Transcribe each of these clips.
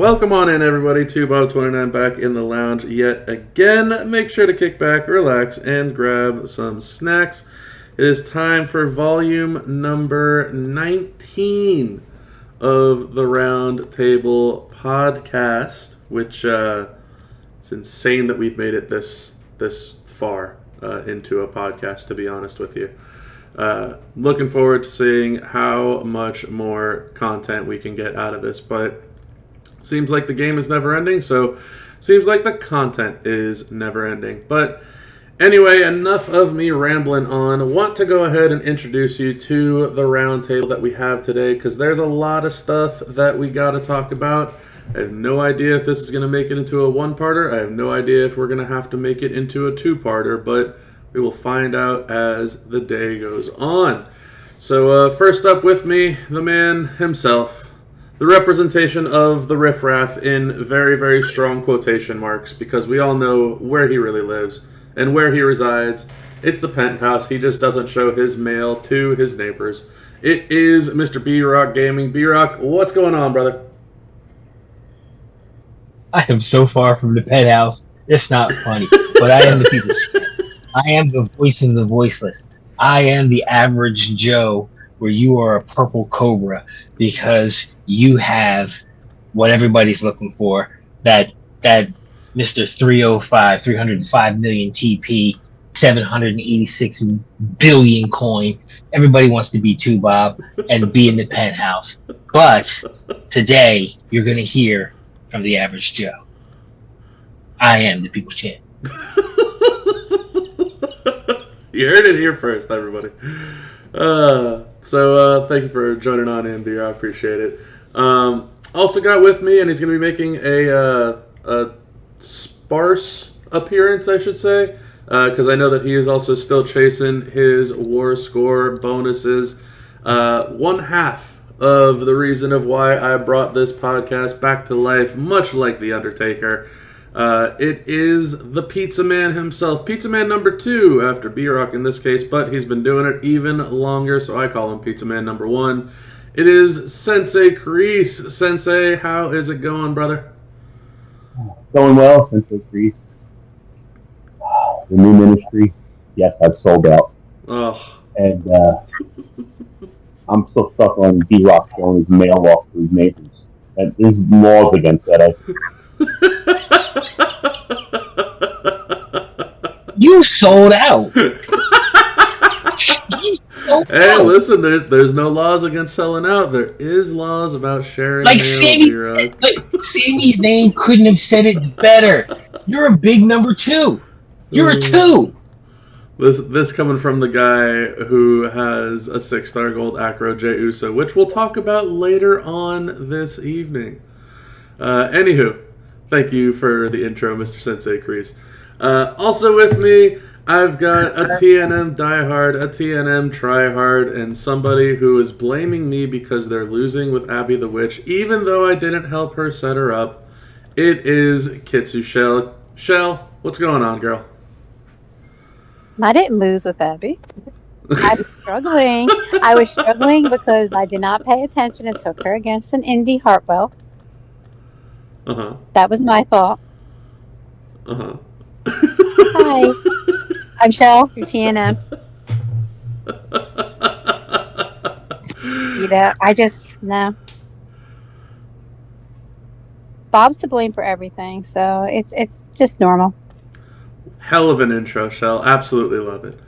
welcome on in, everybody, to Bob29 back in the lounge yet again. Make sure to kick back, relax, and grab some snacks. It is time for volume number 19 of the Round Table podcast, which it's insane that we've made it this far into a podcast, to be honest with you. Looking forward to seeing how much more content we can get out of this, but seems like the game is never ending, so seems like the content is never ending. But anyway, enough of me rambling on. I want to go ahead and introduce you to the round table that we have today, because there's a lot of stuff that we got to talk about. I have no idea if this is going to make it into a one-parter. I have no idea if we're going to have to make it into a two-parter, but we will find out as the day goes on. So first up with me, the man himself, the representation of the riffraff in very, very strong quotation marks, because we all know where he really lives and where he resides. It's the penthouse. He just doesn't show his mail to his neighbors. It is Mr. BeeRock Gaming. BeeRock, what's going on, brother? I am so far from the penthouse. It's not funny, but I am the people's. I am the voice of the voiceless. I am the average Joe, where you are a purple cobra because you have what everybody's looking for, that Mr. 305 million TP, 786 billion coin. Everybody wants to be too, Bob, and be in the penthouse. But today, you're going to hear from the average Joe. I am the people's champ. You heard it here first, everybody. So thank you for joining on in, BeeRock. I appreciate it. Also got with me, and he's going to be making a sparse appearance, I should say, because I know that he is also still chasing his war score bonuses. One half of the reason of why I brought this podcast back to life, much like The Undertaker. It is the Pizza Man himself. Pizza Man number 2 after BeeRock in this case, but he's been doing it even longer, so I call him Pizza Man number 1. It is Sensei Kreese. Sensei, how is it going, brother? Going well, Sensei Kreese. The new ministry, yes, I've sold out. Oh. And I'm still stuck on BeeRock showing his mail off to his neighbors. And there's laws against that, I think. You sold out. Hey, listen, there's no laws against selling out. There is laws about sharing like mail, Sammy's name couldn't have said it better. You're a big number 2. You're a 2. This coming from the guy who has a 6-star gold Acro J Uso, which we'll talk about later on this evening. Anywho, thank you for the intro, Mr. Sensei Kreese. Also with me, I've got a TNM diehard, a TNM tryhard, and somebody who is blaming me because they're losing with Abby the Witch, even though I didn't help her set her up. It is Kitsu Shell. Shell, what's going on, girl? I didn't lose with Abby. I was struggling because I did not pay attention and took her against an Indy Hartwell. Uh-huh. That was my fault. Uh-huh. Hi. I'm Shell, your TNM. No. Bob's to blame for everything, so it's just normal. Hell of an intro, Shell. Absolutely love it.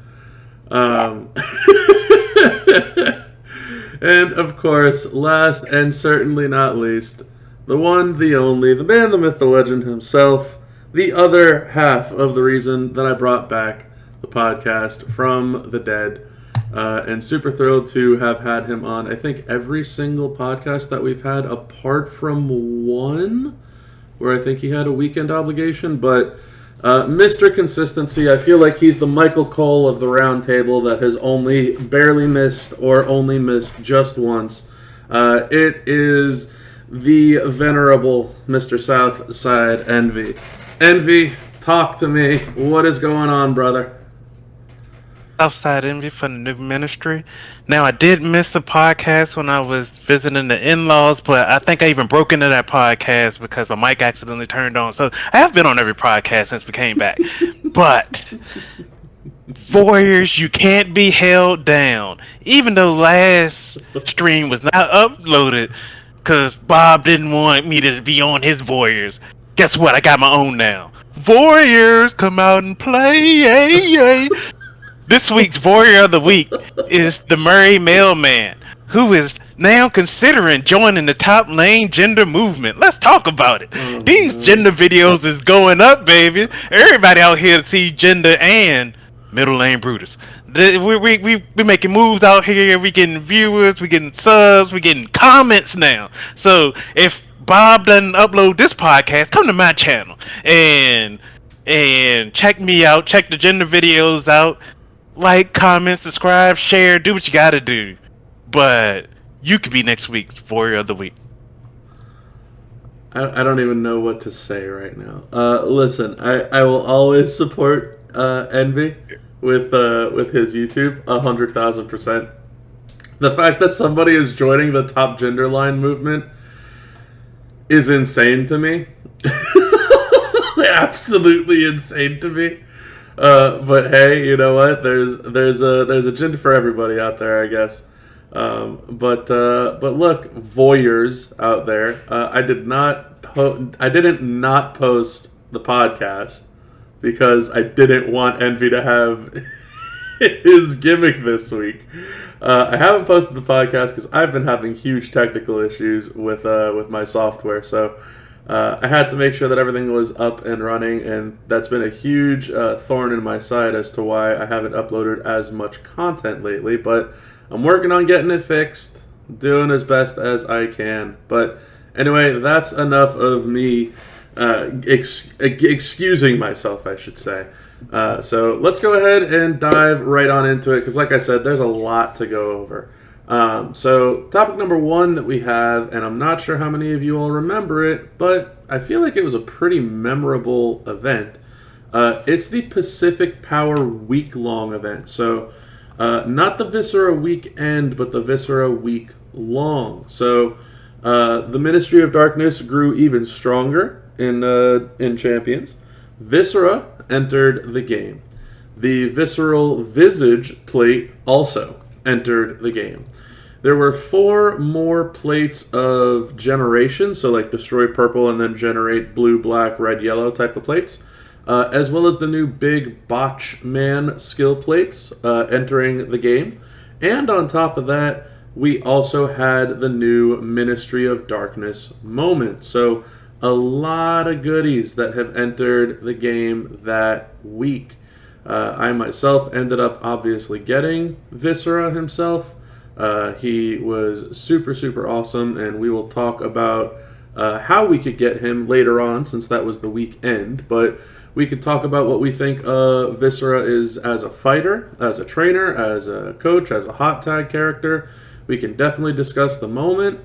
And, of course, last and certainly not least, the one, the only, the man, the myth, the legend himself, the other half of the reason that I brought back the podcast from the dead, and super thrilled to have had him on, I think, every single podcast that we've had, apart from one, where I think he had a weekend obligation, but Mr. Consistency, I feel like he's the Michael Cole of the round table that has only barely missed or only missed just once. It is the venerable Mr. Southside Envy. Envy, talk to me. What is going on, brother? Southside Envy from the new ministry. Now, I did miss a podcast when I was visiting the in-laws, but I think I even broke into that podcast because my mic accidentally turned on. So I have been on every podcast since we came back. But Warriors, you can't be held down. Even though last stream was not uploaded because Bob didn't want me to be on his Warriors. Guess what? I got my own now. Warriors, come out and play. Yay, yay. This week's Warrior of the Week is the Murray Mailman, who is now considering joining the top lane gender movement. Let's talk about it. These gender videos is going up, baby. Everybody out here see gender and middle lane Brutus. We making moves out here. We getting viewers. We getting subs. We getting comments now. So if Bob doesn't upload this podcast, come to my channel and check me out. Check the gender videos out. Like, comment, subscribe, share, do what you gotta do. But you could be next week's Warrior of the Week. I don't even know what to say right now. Listen, I will always support Envy with his YouTube 100,000%. The fact that somebody is joining the top gender line movement is insane to me. Absolutely insane to me. But hey, you know what? There's a gender for everybody out there, I guess. But look, voyeurs out there. I didn't not post the podcast because I didn't want Envy to have his gimmick this week. I haven't posted the podcast because I've been having huge technical issues with my software, so I had to make sure that everything was up and running, and that's been a huge thorn in my side as to why I haven't uploaded as much content lately, but I'm working on getting it fixed, doing as best as I can. But anyway, that's enough of me excusing myself, I should say. So let's go ahead and dive right on into it, because like I said, there's a lot to go over. So topic number one that we have, and I'm not sure how many of you all remember it, but I feel like it was a pretty memorable event. It's the Pacific Power week-long event. So not the Visceral weekend, but the Visceral week-long. So the Ministry of Darkness grew even stronger in Champions. Viscera entered the game. The Visceral Visage plate also entered the game. There were 4 more plates of generation, so like destroy purple and then generate blue, black, red, yellow type of plates, as well as the new big Botch Man skill plates entering the game. And on top of that, we also had the new Ministry of Darkness moment. So a lot of goodies that have entered the game that week. I myself ended up obviously getting Viscera himself. He was super, super awesome, and we will talk about how we could get him later on, since that was the weekend. But we could talk about what we think Viscera is as a fighter, as a trainer, as a coach, as a hot tag character. We can definitely discuss the moment.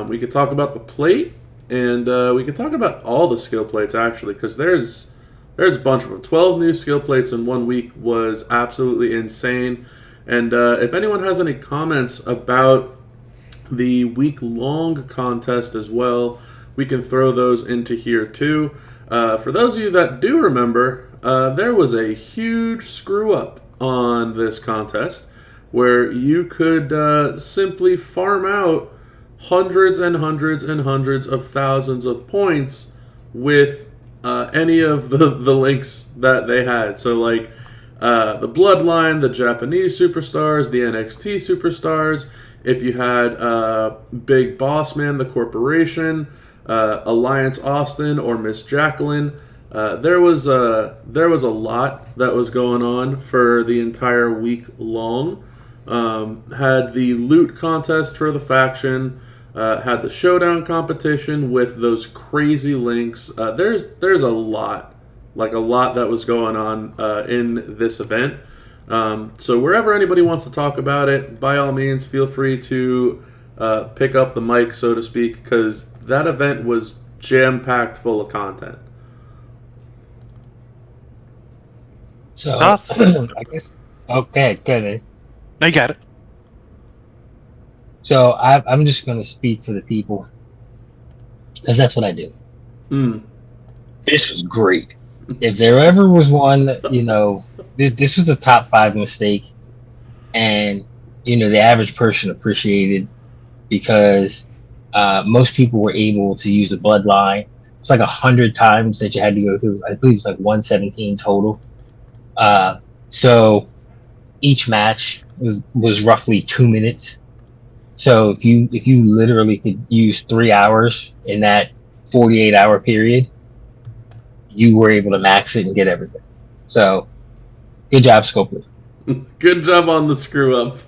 We could talk about the plate, and we could talk about all the skill plates, actually, because there's a bunch of them. 12 new skill plates in 1 week was absolutely insane. And if anyone has any comments about the week-long contest as well, we can throw those into here too. For those of you that do remember, there was a huge screw-up on this contest where you could simply farm out hundreds and hundreds and hundreds of thousands of points with any of the links that they had. So like the Bloodline, the Japanese superstars, the NXT superstars, if you had Big Boss Man, the Corporation, Alliance Austin, or Miss Jacqueline, there was a lot that was going on for the entire week long. Had the loot contest for the faction, had the showdown competition with those crazy links. There's a lot that was going on in this event. So wherever anybody wants to talk about it, by all means, feel free to pick up the mic, so to speak, because that event was jam-packed full of content. So Awesome. I guess Okay, good. No, you got it. So I'm just going to speak for the people because that's what I do. Mm. This was great. If there ever was one, this was a top 5 mistake, and the average person appreciated because most people were able to use the bloodline. It's like 100 times that you had to go through. I believe it's like 117 total. So each match was roughly 2 minutes. So if you literally could use 3 hours in that 48-hour period, you were able to max it and get everything. So good job, Scopely. Good job on the screw up.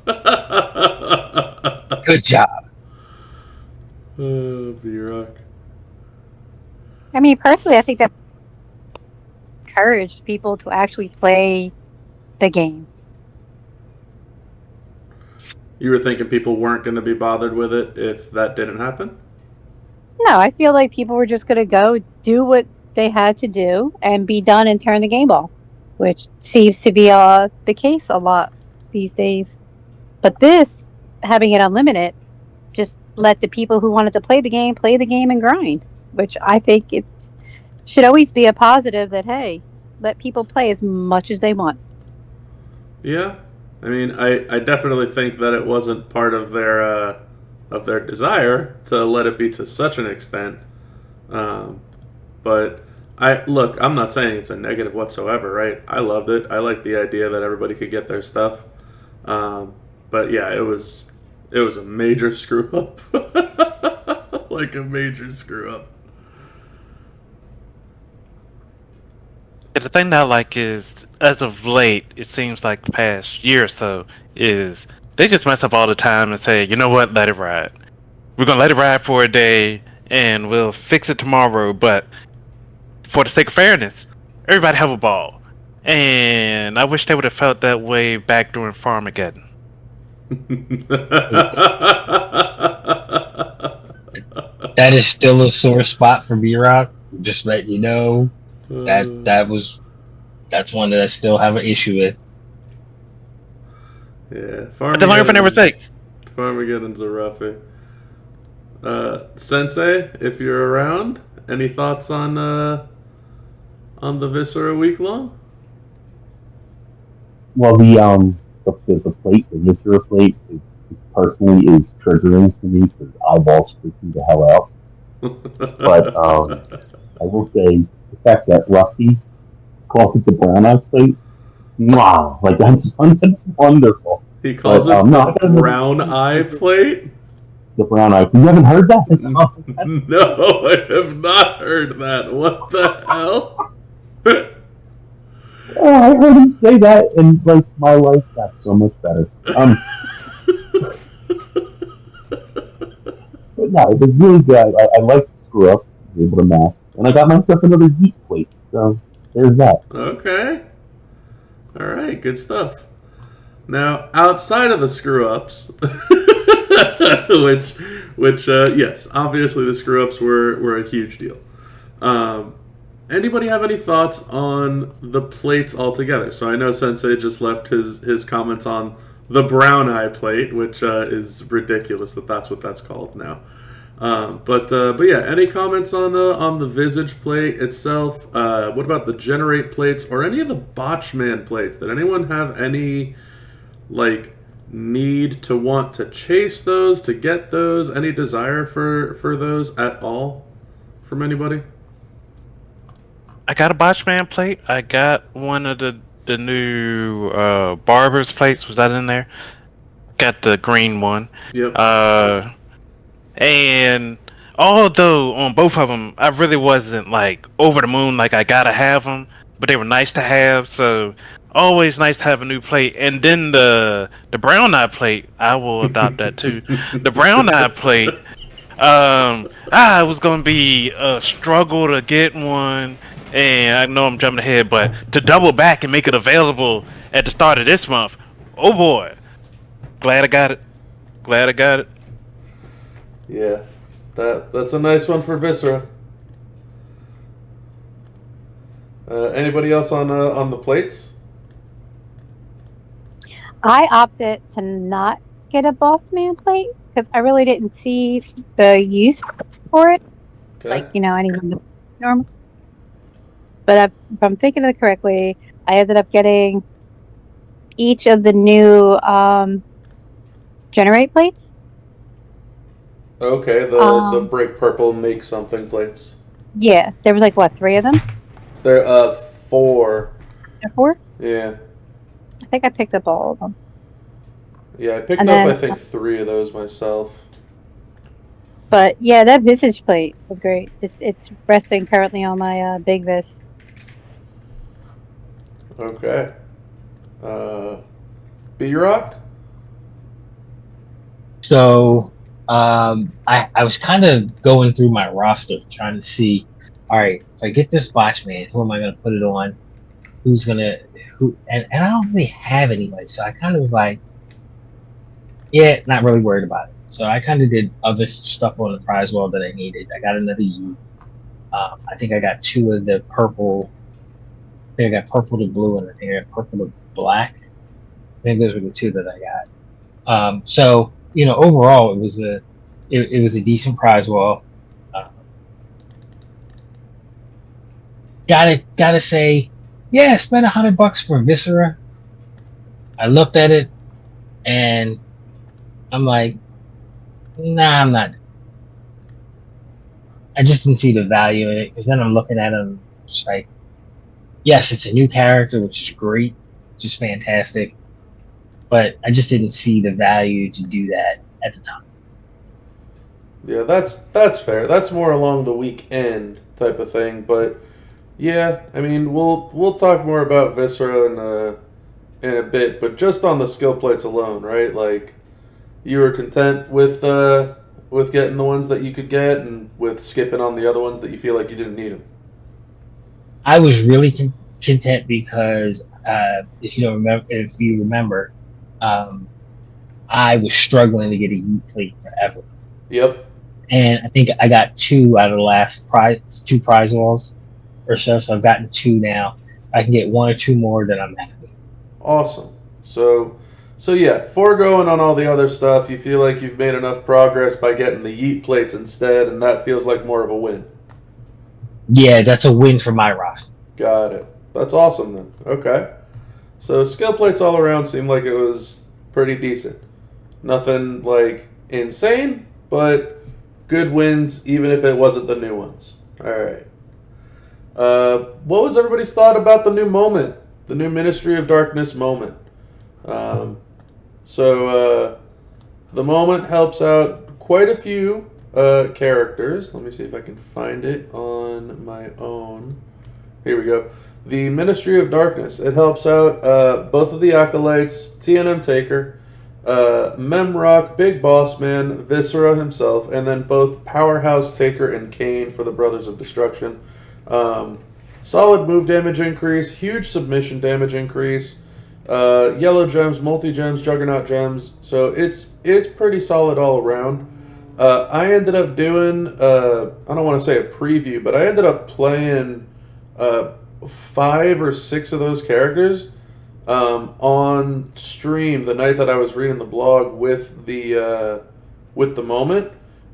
Good job. BeeRock. I mean, personally, I think that encouraged people to actually play the game. You were thinking people weren't going to be bothered with it if that didn't happen? No, I feel like people were just going to go do what they had to do and be done and turn the game off, which seems to be the case a lot these days. But this, having it unlimited, just let the people who wanted to play the game and grind, which I think it should always be a positive that, hey, let people play as much as they want. Yeah. I mean, I definitely think that it wasn't part of their desire to let it be to such an extent. But I'm not saying it's a negative whatsoever, right? I loved it. I liked the idea that everybody could get their stuff. But yeah, it was a major screw up. Like a major screw up. The thing that I like is, as of late, it seems like the past year or so, is they just mess up all the time and say, you know what, let it ride. We're going to let it ride for a day, and we'll fix it tomorrow, but for the sake of fairness, everybody have a ball. And I wish they would have felt that way back during Farmageddon. That is still a sore spot for BeeRock. Just let you know that's one that I still have an issue with. Yeah, But they learn from their mistakes. Farmageddon's a roughie. Sensei, if you're around, any thoughts on the Viscera week long? Well, the plate, the Viscera plate, personally is triggering for me because eyeballs freaking the hell out. But I will say the fact that Rusty calls it the brown eye plate, wow, like that's wonderful. He calls it the brown eye plate? The brown eye. You haven't heard that? No, I have not heard that. What the hell? Oh, I heard him say that, and like my life got so much better. But no, it was really good. I like to screw up, be able to max, and I got myself another geek plate. So there's that. Okay. All right, good stuff. Now, outside of the screw ups, which yes, obviously the screw ups were a huge deal. Anybody have any thoughts on the plates altogether? So I know Sensei just left his comments on the brown eye plate, which is ridiculous that's what that's called now. But yeah, any comments on the Visage plate itself? What about the Generate plates or any of the Botchman plates? Did anyone have any need to want to chase those, to get those? Any desire for those at all from anybody? I got a Botchman plate. I got one of the new Barber's plates. Was that in there? Got the green one. Yep. And although on both of them, I really wasn't over the moon, I gotta have them, but they were nice to have. So always nice to have a new plate. And then the brown eye plate, I will adopt that too. The brown eye plate, it was gonna be a struggle to get one. And I know I'm jumping ahead, but to double back and make it available at the start of this month, oh boy, glad I got it. Yeah, that's a nice one for Viscera. Anybody else on the plates? I opted to not get a boss man plate because I really didn't see the use for it. Okay. Like, anyone normal. But if I'm thinking of it correctly, I ended up getting each of the new generate plates. Okay, the break purple make something plates. Yeah, there was like what, 3 of them? There 4. Or 4? Yeah. I think I picked up all of them. Yeah, I picked And up then- I think 3 of those myself. But yeah, that visage plate was great. It's resting currently on my big vis. Okay. BeeRock? So I was kind of going through my roster trying to see, all right, if I get this Botchman, who am I going to put it on? Who's going to, and I don't really have anybody. So I kind of was like, yeah, not really worried about it. So I kind of did other stuff on the prize wall that I needed. I got another U. I think I got 2 of the purple. I think I got purple to blue, and I think I got purple to black. I think those were the 2 that I got. So overall, it was a decent prize wall. Gotta say, yeah, I spent $100 for Viscera. I looked at it, and I'm like, nah, I'm not. I just didn't see the value in it, because then I'm looking at him just like, yes, it's a new character, which is great, just fantastic, but I just didn't see the value to do that at the time. Yeah, that's fair. That's more along the weekend type of thing, but yeah, I mean, we'll talk more about Viscera in a bit, but just on the skill plates alone, right? Like, you were content with getting the ones that you could get, and with skipping on the other ones that you feel like you didn't need them. I was really content because if you remember, I was struggling to get a U plate forever. Yep. And I think I got 2 out of the last 2 prize walls or so. So I've gotten 2 now. I can get 1 or 2 more, then I'm happy. Awesome. So yeah, foregoing on all the other stuff, you feel like you've made enough progress by getting the yeet plates instead, and that feels like more of a win. Yeah, that's a win for my roster. Got it. That's awesome then. Okay. So skill plates all around seemed like it was pretty decent. Nothing like insane, but good wins even if it wasn't the new ones. Alright. What was everybody's thought about the new moment? The new Ministry of Darkness moment. The moment helps out quite a few characters. Let me see if I can find it on my own. Here we go. The Ministry of Darkness. It helps out both of the Acolytes, TNM Taker, Memrock, Big Boss Man, Viscera himself, and then both Powerhouse Taker and Kane for the Brothers of Destruction. Solid move damage increase, huge submission damage increase, yellow gems, multi-gems, juggernaut gems. So it's pretty solid all around. I ended up doing, I don't want to say a preview, but I ended up playing 5 or 6 of those characters on stream the night that I was reading the blog with the moment.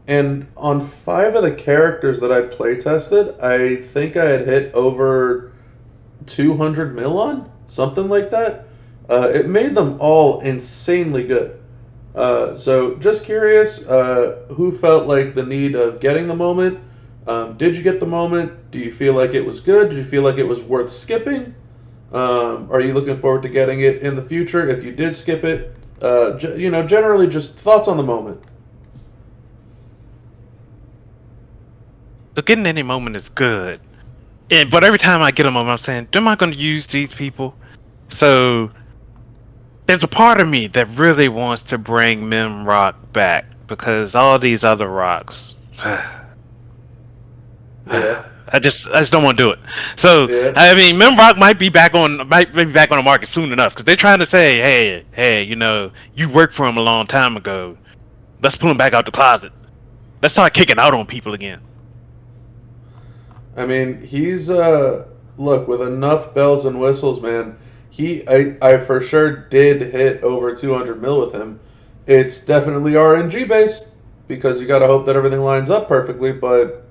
And on 5 of the characters that I play tested, I think I had hit over 200 mil on, something like that. It made them all insanely good. So just curious, who felt like the need of getting the moment? Did you get the moment? Do you feel like it was good? Did you feel like it was worth skipping? Are you looking forward to getting it in the future? If you did skip it, generally just thoughts on the moment. So getting any moment is good. But every time I get a moment, I'm saying, am I going to use these people? So there's a part of me that really wants to bring Memrock back, because all these other rocks, Yeah. I just don't want to do it. So Yeah. I mean, Memrock might be back on the market soon enough, because they're trying to say, hey, you worked for him a long time ago. Let's pull him back out the closet. Let's start kicking out on people again. I mean, he's look, with enough bells and whistles, man. I for sure did hit over 200 mil with him. It's definitely RNG based because you got to hope that everything lines up perfectly. But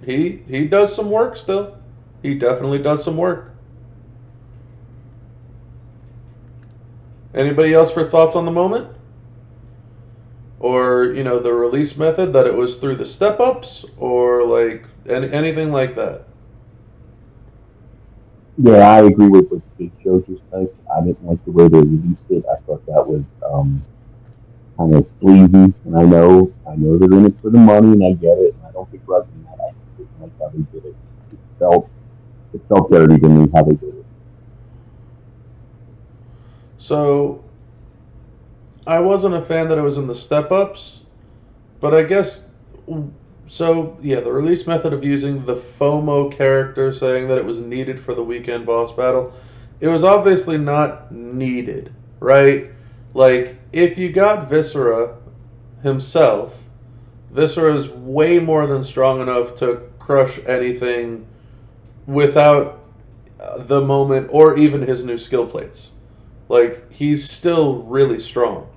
he does some work still. He definitely does some work. Anybody else for thoughts on the moment? Or, the release method, that it was through the step-ups? Or, anything like that? Yeah, I agree with what Big Joe just said. I didn't like the way they released it. I thought that was kind of sleazy. And I know they're in it for the money, and I get it. And I don't begrudge them that. I just didn't like how they did it. It felt dirty to me how they did it. So, I wasn't a fan that it was in the step-ups, but I guess... So, yeah, the release method of using the FOMO character, saying that it was needed for the weekend boss battle, it was obviously not needed, right? Like, if you got Viscera himself, Viscera is way more than strong enough to crush anything without the moment or even his new skill plates. Like, he's still really strong.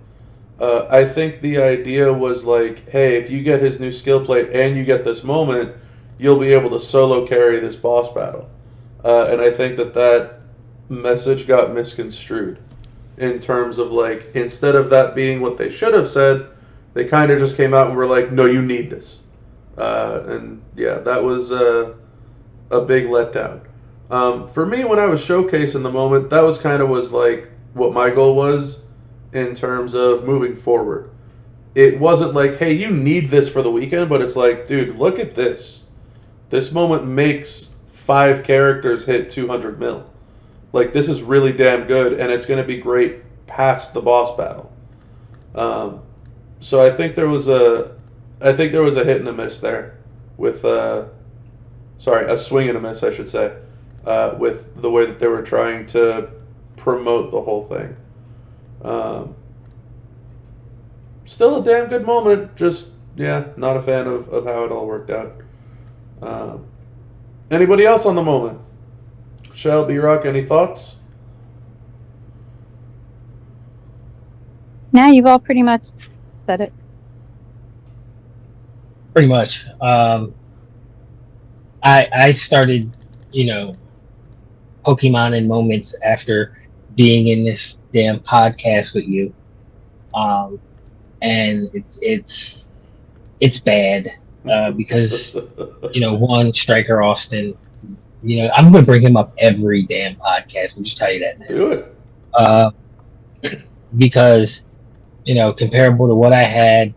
I think the idea was like, hey, if you get his new skill plate and you get this moment, you'll be able to solo carry this boss battle. And I think that message got misconstrued in terms of, like, instead of that being what they should have said, they kind of just came out and were like, no, you need this. And yeah, that was a big letdown. For me, when I was showcasing the moment, that was like what my goal was in terms of moving forward. It wasn't like, hey, you need this for the weekend, but it's like, dude, look at this. This moment makes 5 characters hit 200 mil. Like, this is really damn good, and it's going to be great past the boss battle. So I think there was a hit and a miss there with, a swing and a miss, I should say, with the way that they were trying to promote the whole thing. Still a damn good moment, just, yeah, not a fan of how it all worked out. Anybody else on the moment? Shell, BeeRock, any thoughts? Now you've all pretty much said it. Pretty much. I started, Pokemon in moments after being in this damn podcast with you, and it's bad because one, Striker Austin, I'm going to bring him up every damn podcast. We'll just tell you that now. Do it. Because comparable to what I had,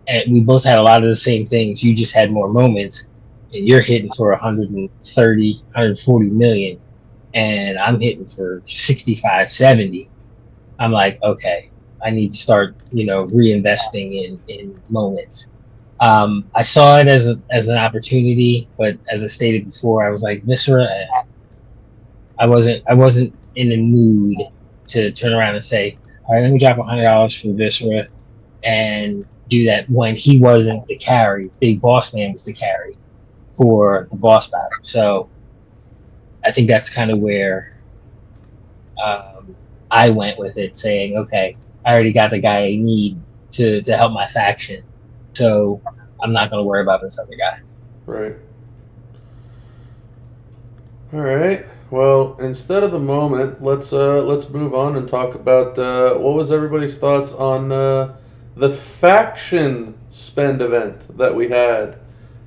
and we both had a lot of the same things. You just had more moments, and you're hitting for 130, 140 million. And I'm hitting for 65, 70. I'm like, okay, I need to start, reinvesting in moments. I saw it as an opportunity, but as I stated before, I was like, Viscera, I wasn't in the mood to turn around and say, all right, let me drop $100 for Viscera and do that when he wasn't the carry. Big Boss Man was the carry for the boss battle. So I think that's kind of where I went with it, saying, okay, I already got the guy I need to help my faction, so I'm not going to worry about this other guy. Right. All right. Well, instead of the moment, let's move on and talk about what was everybody's thoughts on the faction spend event that we had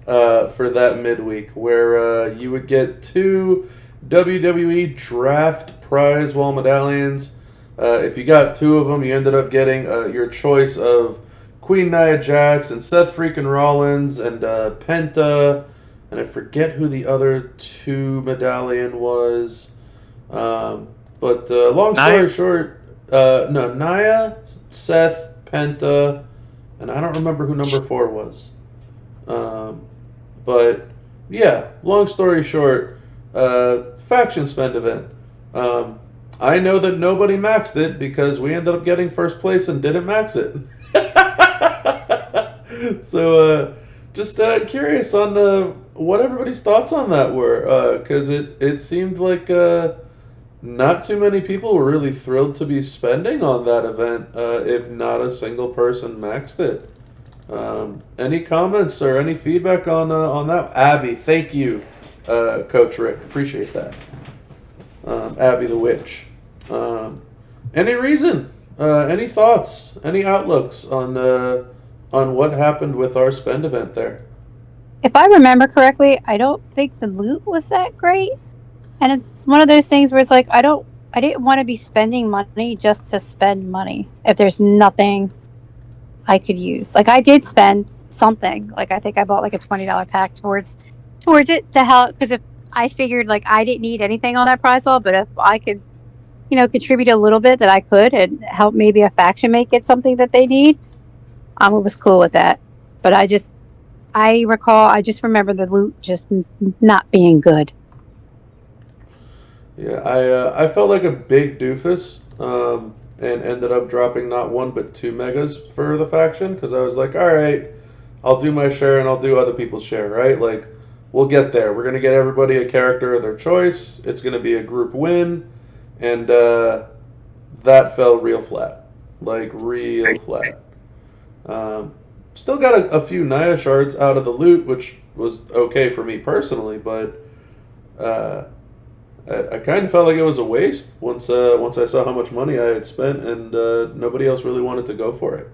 for that midweek, where you would get 2 WWE Draft Prize Wall medallions. If you got 2 of them, you ended up getting your choice of Queen Nia Jax and Seth freaking Rollins and Penta, and I forget who the other 2 medallion was. But long story short, no, Nia, Seth, Penta, and I don't remember who number 4 was. But yeah, long story short, faction spend event. I know that nobody maxed it because we ended up getting first place and didn't max it. So just curious on what everybody's thoughts on that were, because it seemed like not too many people were really thrilled to be spending on that event, if not a single person maxed it. Any comments or any feedback on that? Abby, thank you, Coach Rick. Appreciate that. Abby the Witch. Any reason? Any thoughts? Any outlooks on what happened with our spend event there? If I remember correctly, I don't think the loot was that great. And it's one of those things where it's like, I didn't want to be spending money just to spend money if there's nothing I could use. Like, I did spend something. Like, I think I bought like a $20 pack towards it to help, because if I figured like I didn't need anything on that prize wall, but if I could, contribute a little bit that I could and help maybe a faction mate get something that they need, it was cool with that. But I just remember the loot just not being good. Yeah, I felt like a big doofus, and ended up dropping not 1 but 2 megas for the faction, because I was like, all right, I'll do my share and I'll do other people's share, right? Like, we'll get there. We're gonna get everybody a character of their choice. It's gonna be a group win, and that fell real flat, like real flat. Still got a few Naya shards out of the loot, which was okay for me personally, but I kind of felt like it was a waste once I saw how much money I had spent, and nobody else really wanted to go for it.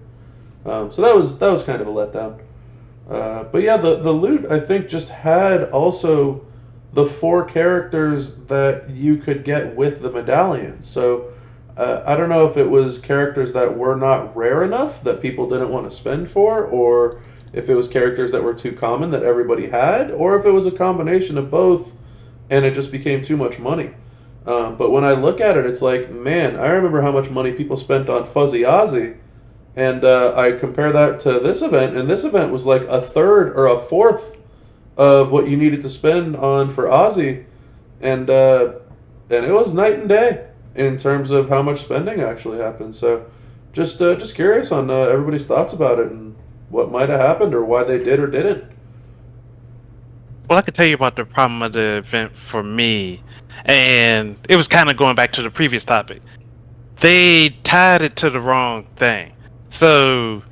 So that was kind of a letdown. But yeah, the loot, I think, just had also the 4 characters that you could get with the medallion. So I don't know if it was characters that were not rare enough that people didn't want to spend for, or if it was characters that were too common that everybody had, or if it was a combination of both and it just became too much money. But when I look at it, it's like, man, I remember how much money people spent on Fuzzy Ozzy, and I compare that to this event, and this event was like a third or a fourth of what you needed to spend on for Ozzy, and it was night and day in terms of how much spending actually happened. So just curious on everybody's thoughts about it and what might have happened or why they did or didn't. Well, I could tell you about the problem of the event for me, and it was kind of going back to the previous topic. They tied it to the wrong thing. So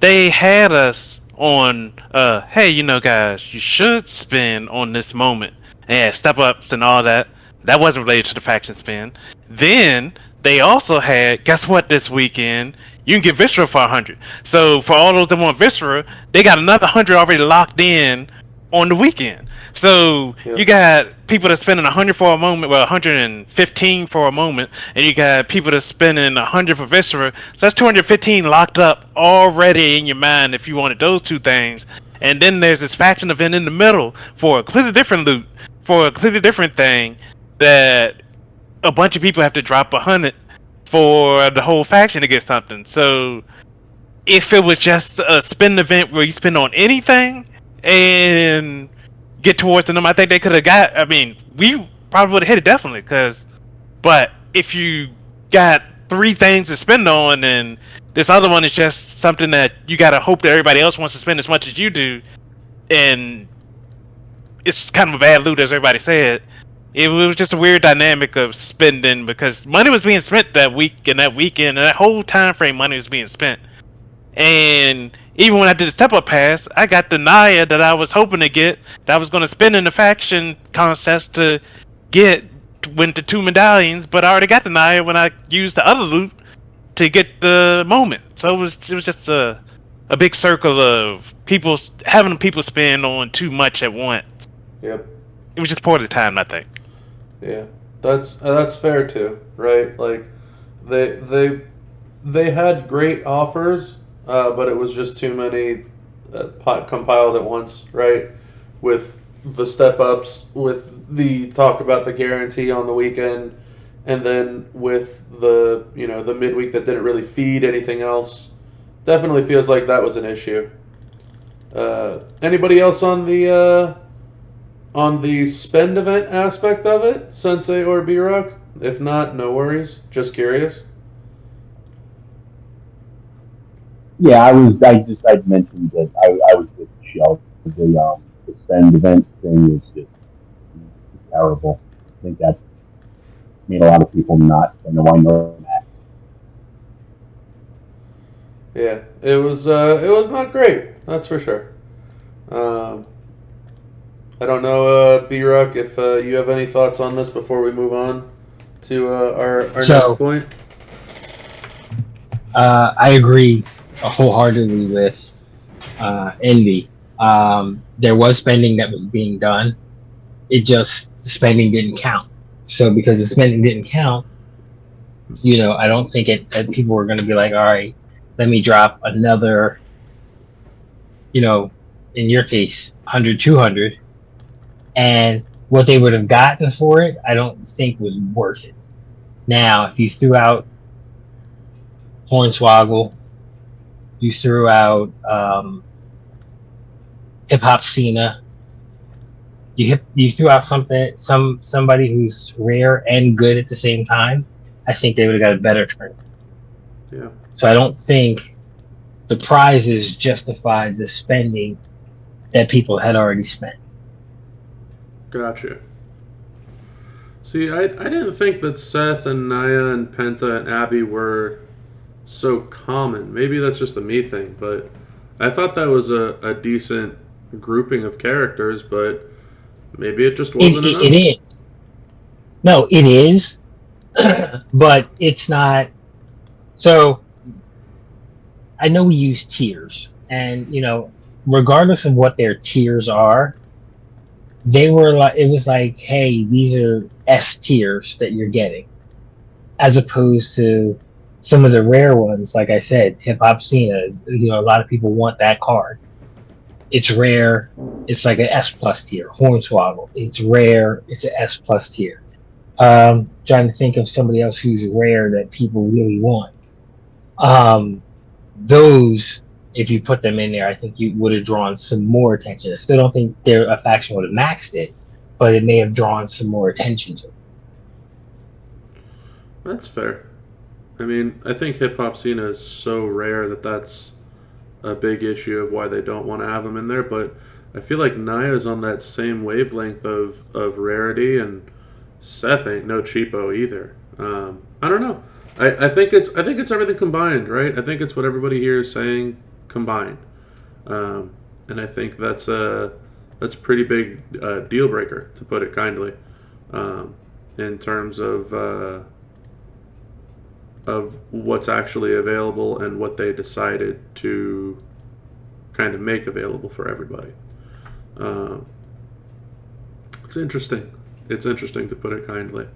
they had us on, hey, guys, you should spend on this moment. And step ups and all that. That wasn't related to the faction spin. Then they also had, guess what, this weekend? You can get Visceral for 100. So for all those that want Visceral, they got another 100 already locked in on the weekend. So you got people that spending 100 for a moment, well, 115 for a moment, and you got people that spending 100 for Viscera. So that's 215 locked up already in your mind if you wanted those two things. And then there's this faction event in the middle for a completely different loot, for a completely different thing that a bunch of people have to drop 100 for the whole faction to get something. So if it was just a spend event where you spend on anything and get towards the number, I think they could have got. I mean, we probably would have hit it definitely. But if you got 3 things to spend on, and this other one is just something that you gotta hope that everybody else wants to spend as much as you do, and it's kind of a bad loot, as everybody said. It was just a weird dynamic of spending because money was being spent that week and that weekend, and that whole time frame, money was being spent. And even when I did the step-up pass, I got the Naya that I was hoping to get, that I was going to spend in the faction contest to get, win the 2 medallions, but I already got the Naya when I used the other loot to get the moment. So it was just a big circle of having people spend on too much at once. Yep. It was just poorly timed, I think. Yeah, that's fair too, right? Like they had great offers. But it was just too many compiled at once, right? With the step-ups, with the talk about the guarantee on the weekend, and then with the midweek that didn't really feed anything else. Definitely feels like that was an issue. Anybody else on the spend event aspect of it, Sensei or BeeRock? If not, no worries. Just curious. Yeah, I'd mentioned that I was with Michelle. The spend event thing is just terrible. I think that made a lot of people not spend the $1 max. Yeah, it was not great. That's for sure. I don't know, BeeRock, if you have any thoughts on this before we move on to our next point. I agree wholeheartedly with Envy. There was spending that was being done. It just spending didn't count. So because the spending didn't count, I don't think that people were going to be like, all right, let me drop another, in your case, 100, 200. And what they would have gotten for it, I don't think was worth it. Now, if you threw out Hornswoggle, you threw out Hip Hop Cena, you threw out somebody who's rare and good at the same time, I think they would have got a better turn. Yeah. So I don't think the prizes justified the spending that people had already spent. Gotcha. See, I didn't think that Seth and Naya and Penta and Abby were so common. Maybe that's just a me thing, but I thought that was a decent grouping of characters, but maybe it just wasn't enough. It is. No, it is, but it's not. So I know we use tiers, and regardless of what their tiers are, they were like, it was like, hey, these are S tiers that you're getting, as opposed to some of the rare ones. Like I said, Hip Hop Cena is, a lot of people want that card. It's rare. It's like an S plus tier. Hornswoggle. It's rare. It's an S plus tier. Trying to think of somebody else who's rare that people really want. Those, if you put them in there, I think you would have drawn some more attention. I still don't think a faction would have maxed it, but it may have drawn some more attention to it. That's fair. I mean, I think Hip Hop Cena is so rare that that's a big issue of why they don't want to have him in there, but I feel like Naya's on that same wavelength of rarity, and Seth ain't no cheapo either. I don't know. I think it's everything combined, right? I think it's what everybody here is saying combined, and I think that's a pretty big deal breaker, to put it kindly, in terms of what's actually available and what they decided to kind of make available for everybody. It's interesting. It's interesting, to put it kindly.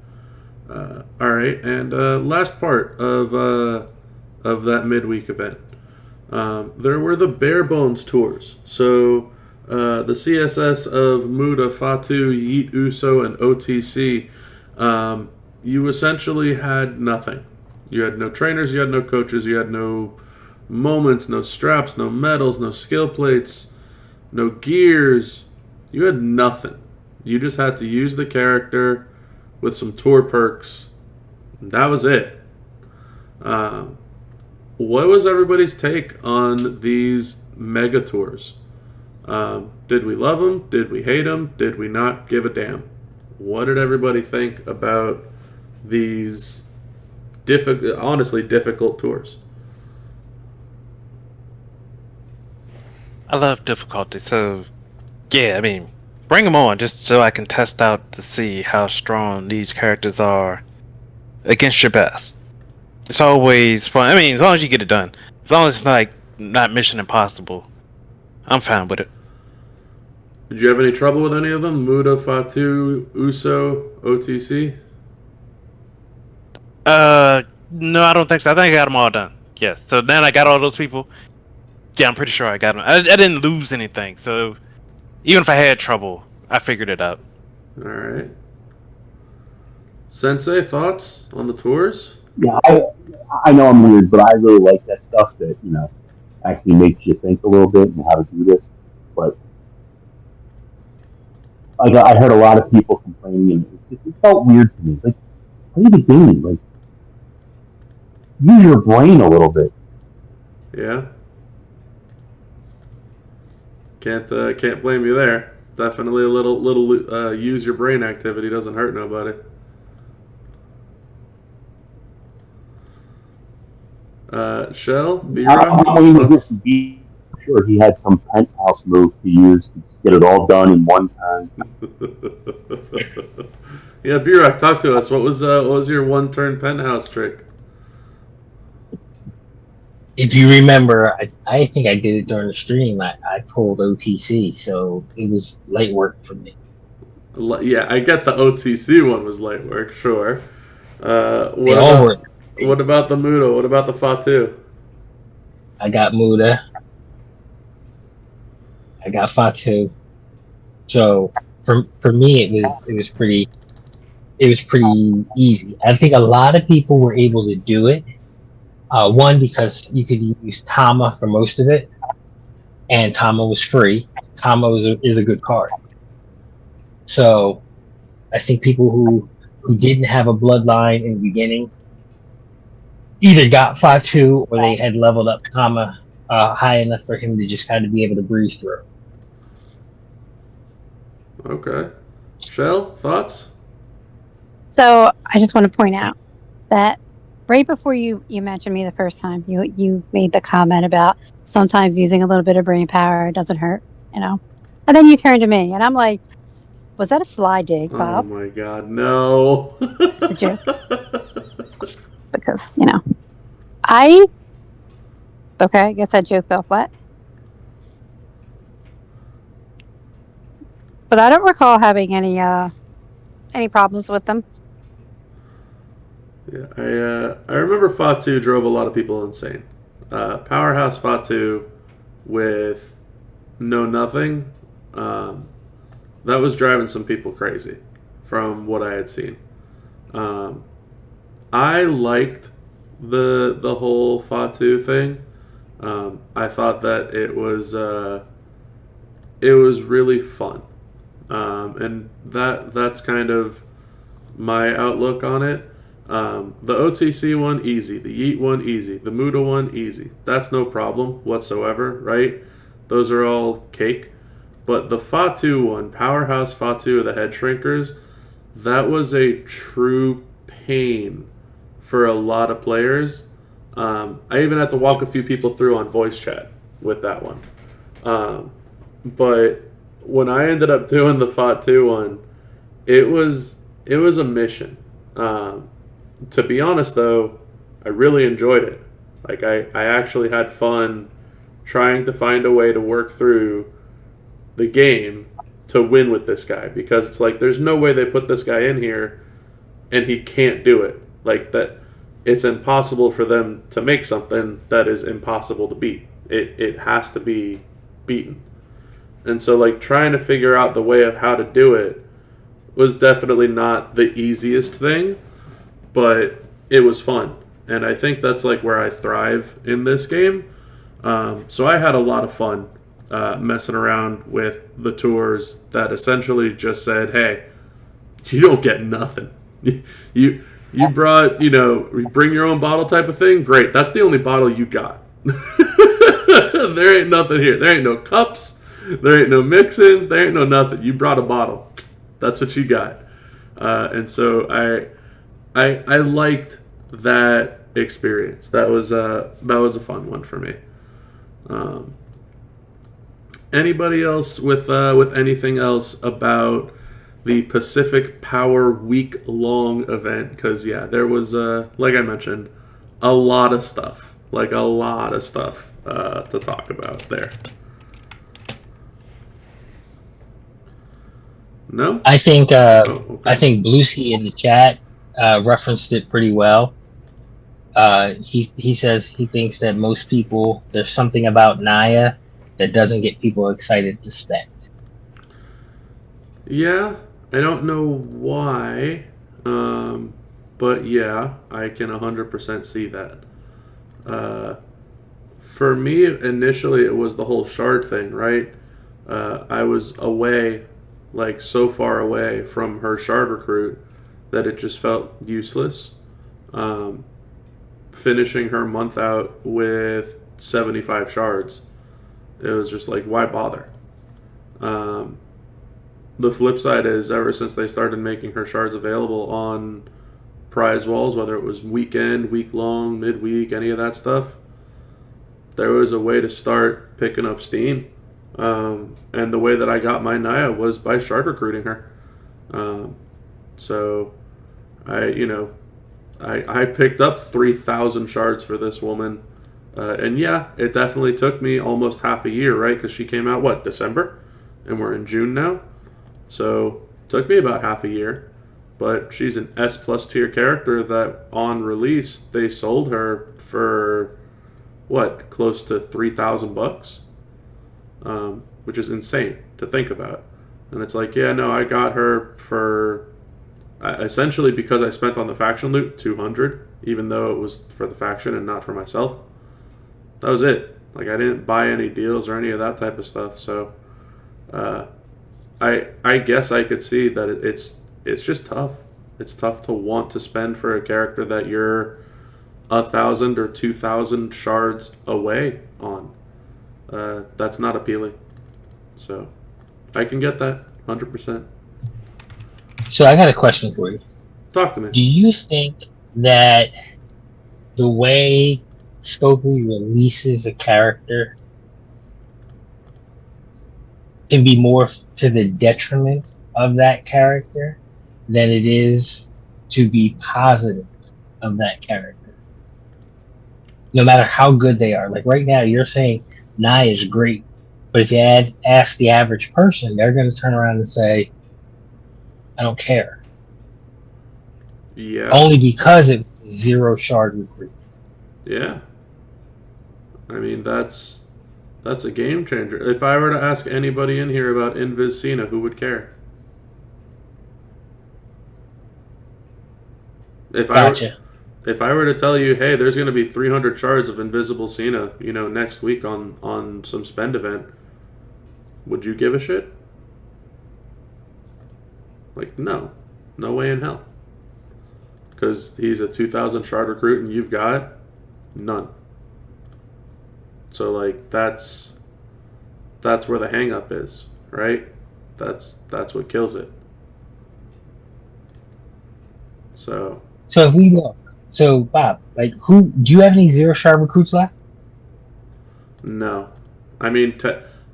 All right, and last part of that midweek event, there were the bare bones tours. So the CSS of Muda, Fatu, Yeet Uso, and OTC, you essentially had nothing. You had no trainers, you had no coaches, you had no moments, no straps, no medals, no skill plates, no gears. You had nothing. You just had to use the character with some tour perks. That was it. What was everybody's take on these mega tours? Did we love them? Did we hate them? Did we not give a damn? What did everybody think about these honestly difficult tours? I love difficulty, so yeah, I mean, bring them on just so I can test out to see how strong these characters are against your best. It's always fun. I mean, as long as you get it done, as long as it's not Mission Impossible, I'm fine with it. Did you have any trouble with any of them? Muda, Fatu, Uso, OTC? No, I don't think so. I think I got them all done. Yes. So then I got all those people. Yeah, I'm pretty sure I got them. I didn't lose anything, so even if I had trouble, I figured it out. All right. Sensei, thoughts on the tours? Yeah, I know I'm weird, but I really like that stuff that, actually makes you think a little bit and how to do this. But I heard a lot of people complaining, and it felt weird to me. Like, play the game. Like, use your brain a little bit. Yeah. Can't blame you there. Definitely a little use your brain activity doesn't hurt nobody. Shell, I'm BeeRock, waiting to hear thoughts? from B. Sure, he had some penthouse move to use to get it all done in one turn. Yeah, BeeRock, talk to us. What was your one-turn penthouse trick? If you remember, I think I did it during the stream. I pulled OTC, so it was light work for me. Yeah, I get the OTC one was light work, sure. They all were. What about the Mudo? What about the Fatu? I got Muda. I got Fatu. So for me, it was pretty easy. I think a lot of people were able to do it. One, because you could use Tama for most of it, and Tama was free. Tama is a good card. So I think people who didn't have a bloodline in the beginning either got Fatu or they had leveled up Tama high enough for him to just kind of be able to breeze through. Okay. Shell, thoughts? So I just want to point out that right before you mentioned me the first time, you made the comment about sometimes using a little bit of brain power doesn't hurt, and then you turned to me, and I'm like, was that a sly dig, Oh Bob? my God, no! It's a joke because I I guess that joke fell flat, but I don't recall having any problems with them. Yeah, I remember Fatu drove a lot of people insane. Powerhouse Fatu with no nothing, that was driving some people crazy from what I had seen. I liked the whole Fatu thing. I thought that it was really fun, and that's kind of my outlook on it. The OTC one, easy. The Yeet one, easy. The Muda one, easy. That's no problem whatsoever, right? Those are all cake. But the Fatu one, Powerhouse Fatu of the Head Shrinkers, that was a true pain for a lot of players. I even had to walk a few people through on voice chat with that one. But when I ended up doing the Fatu one, it was a mission. To be honest, though, I really enjoyed it. Like, I actually had fun trying to find a way to work through the game to win with this guy, because it's like there's no way they put this guy in here and he can't do it. Like, that, it's impossible for them to make something that is impossible to beat. It has to be beaten. And so, like, trying to figure out the way of how to do it was definitely not the easiest thing, but it was fun. And I think that's like where I thrive in this game. So I had a lot of fun messing around with the tours that essentially just said, hey, you don't get nothing. you brought, you bring your own bottle type of thing. Great. That's the only bottle you got. There ain't nothing here. There ain't no cups. There ain't no mix-ins. There ain't no nothing. You brought a bottle. That's what you got. And so I liked that experience. That was a fun one for me. Anybody else with anything else about the Pacific Power week-long event? Because there was like I mentioned, a lot of stuff. Like a lot of stuff to talk about there. No? I think Okay. I think Bluesky in the chat referenced it pretty well. He says he thinks that most people, there's something about Naya that doesn't get people excited to spend. Yeah, I don't know why, but yeah, I can 100% see that. For me, initially, it was the whole shard thing, right? I was away, like so far away from her shard recruit that it just felt useless. Finishing her month out with 75 shards, it was just like, why bother? The flip side is, ever since they started making her shards available on prize walls, whether it was weekend, week long, midweek, any of that stuff, there was a way to start picking up steam. And the way that I got my Naya was by shard recruiting her. So I picked up 3,000 shards for this woman. And yeah, it definitely took me almost half a year, right? Because she came out, December? And we're in June now. So it took me about half a year. But she's an S plus tier character that on release, they sold her for, close to $3,000? Which is insane to think about. And it's like, yeah, no, I got her for essentially because I spent on the faction loot $200, even though it was for the faction and not for myself. That was it. Like, I didn't buy any deals or any of that type of stuff. So I guess I could see that it's just tough. It's tough to want to spend for a character that you're 1,000 or 2,000 shards away on. That's not appealing. So I can get that 100%. So I got a question for you. Talk to me. Do you think that the way Scopely releases a character can be more to the detriment of that character than it is to be positive of that character? No matter how good they are. Like right now, you're saying Nye is great. But if you ask the average person, they're going to turn around and say, I don't care. Yeah. Only because it was a 0 shard recruit. Yeah. I mean, that's a game changer. If I were to ask anybody in here about Invis Cena, who would care? If I were to tell you, hey, there's going to be 300 shards of Invisible Cena, next week on some spend event, would you give a shit? Like, no way in hell. Because he's a 2,000 shard recruit and you've got none. So like that's where the hang up is, right? That's what kills it. So if we look, Bob, like do you have any 0 shard recruits left? No. I mean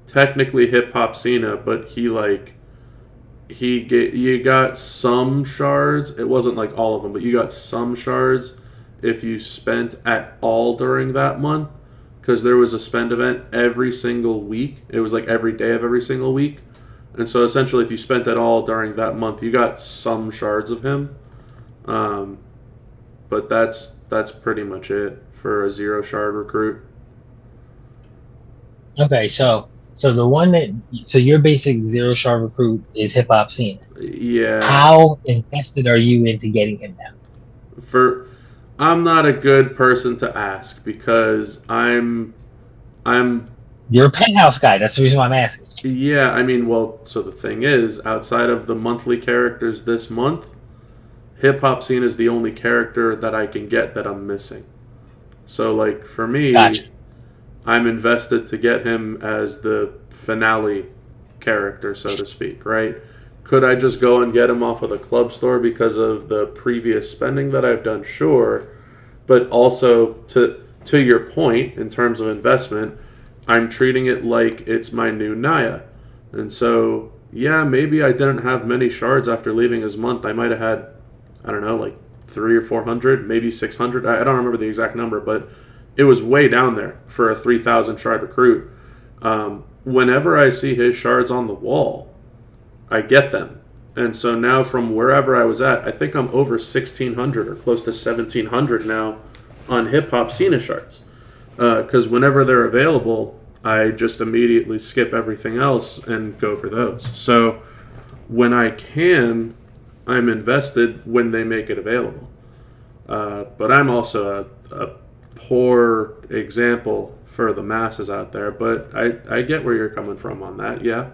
technically Hip Hop Cena, but you got some shards. It wasn't like all of them, but you got some shards if you spent at all during that month, because there was a spend event every single week. It was like every day of every single week. And so essentially if you spent at all during that month, you got some shards of him. But that's pretty much it for a 0 shard recruit. Okay, so your basic 0 shard recruit is Hip Hop Cena. Yeah. How invested are you into getting him now? I'm not a good person to ask because I'm You're a penthouse guy. That's the reason why I'm asking. Yeah, I mean, so the thing is, outside of the monthly characters this month, Hip Hop Scene is the only character that I can get that I'm missing. So, like, for me, Gotcha. I'm invested to get him as the finale character, so to speak, right? Could I just go and get him off of the club store because of the previous spending that I've done? Sure. But also, to your point, in terms of investment, I'm treating it like it's my new Naya. And so, yeah, maybe I didn't have many shards after leaving his month. I might have had, I don't know, like 300 or 400, maybe 600. I don't remember the exact number, but it was way down there for a 3,000 shard recruit. Whenever I see his shards on the wall, I get them. And so now from wherever I was at, I think I'm over 1,600 or close to 1,700 now on Hip Hop Cena shards. Because whenever they're available, I just immediately skip everything else and go for those. So when I can, I'm invested when they make it available. But I'm also a poor example for the masses out there. But I get where you're coming from on that, yeah.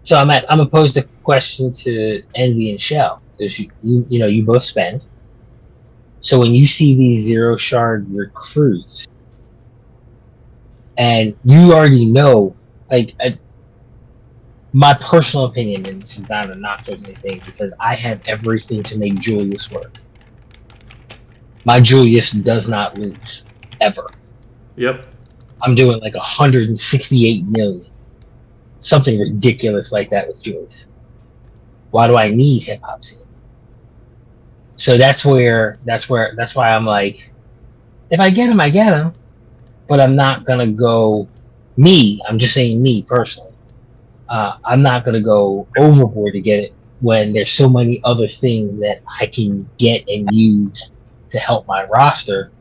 So I'm gonna pose the question to Envy and Shell, because you both spend. So when you see these 0 shard recruits, and you already know, like My personal opinion, and this is not a knock towards anything, because I have everything to make Julius work. My Julius does not lose ever. Yep. I'm doing like 168 million, something ridiculous like that with Julius. Why do I need hip hop scene? So that's why I'm like, if I get him, I get him, but I'm not gonna go. I'm just saying me personally. I'm not gonna go overboard to get it when there's so many other things that I can get and use to help my roster.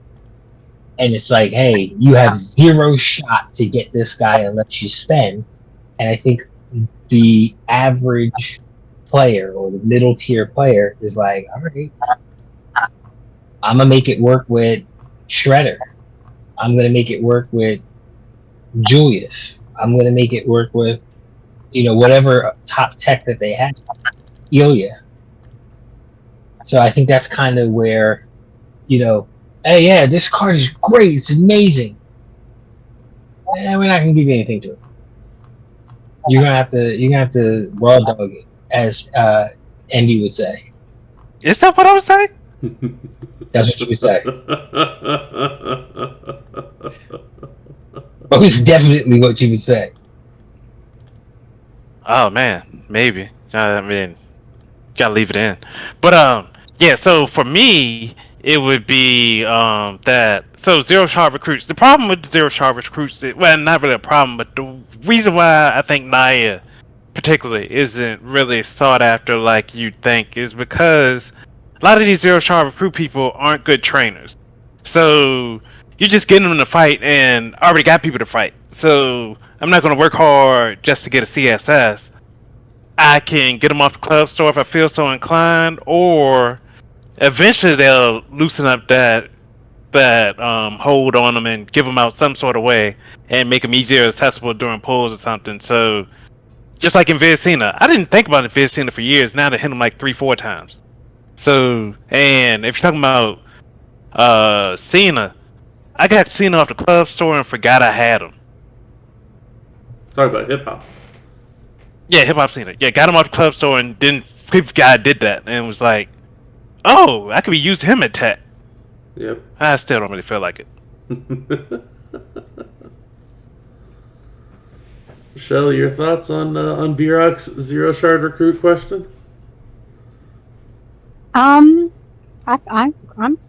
And it's like, hey, you have zero shot to get this guy unless you spend. And I think the average player or the middle tier player is like, all right, I'm gonna make it work with Shredder. I'm gonna make it work with Julius. I'm gonna make it work with, whatever top tech that they have. Ilya. So I think that's kind of where, hey, yeah, this card is great. It's amazing. We're not gonna give you anything to it. You're gonna have to raw dog it, as Andy would say. Is that what I was saying? That's what you would say. But it's definitely what you would say. Oh man, maybe. I mean, gotta leave it in. But yeah. So for me, it would be that. So zero shot recruits. The problem with zero shot recruits, well, not really a problem, but the reason why I think Naya particularly isn't really sought after like you'd think is because a lot of these zero shot recruit people aren't good trainers. So you just get them in a fight and already got people to fight. So I'm not going to work hard just to get a CSS. I can get them off the club store if I feel so inclined, or eventually they'll loosen up that hold on them and give them out some sort of way and make them easier accessible during pulls or something. So just like in Visceral, I didn't think about Visceral for years. Now they hit them like 3-4 times. So, and if you're talking about Cena, I got Cena off the club store and forgot I had him. Talk about hip hop. Yeah, hip hop Cena. Yeah, got him off the club store and didn't forgot I did that and was like, oh, I could be using him at tech. Yep. I still don't really feel like it. Shelley, your thoughts on BeeRock's zero shard recruit question? I'm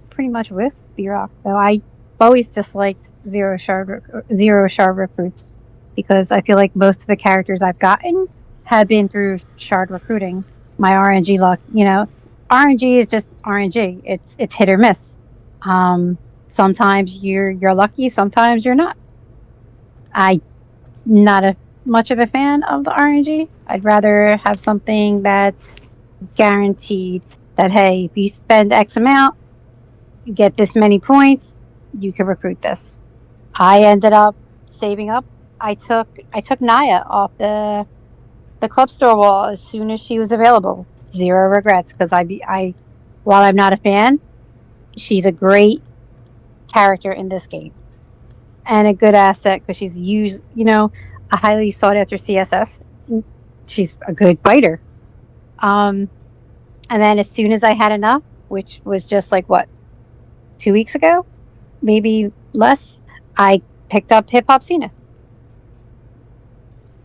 pretty much with BeeRock though. I always disliked zero shard recruits because I feel like most of the characters I've gotten have been through shard recruiting. My RNG luck, RNG is just RNG. It's hit or miss. Sometimes you're lucky, sometimes you're not. I'm not much of a fan of the RNG. I'd rather have something that's guaranteed that, hey, if you spend X amount, you get this many points, you can recruit this. I ended up saving up. I took Naya off the club store wall as soon as she was available. Zero regrets, because while I'm not a fan, she's a great character in this game and a good asset because she's used, a highly sought after CSS. She's a good fighter. And then as soon as I had enough, which was just like 2 weeks ago, maybe less, I picked up Hip Hop Cena.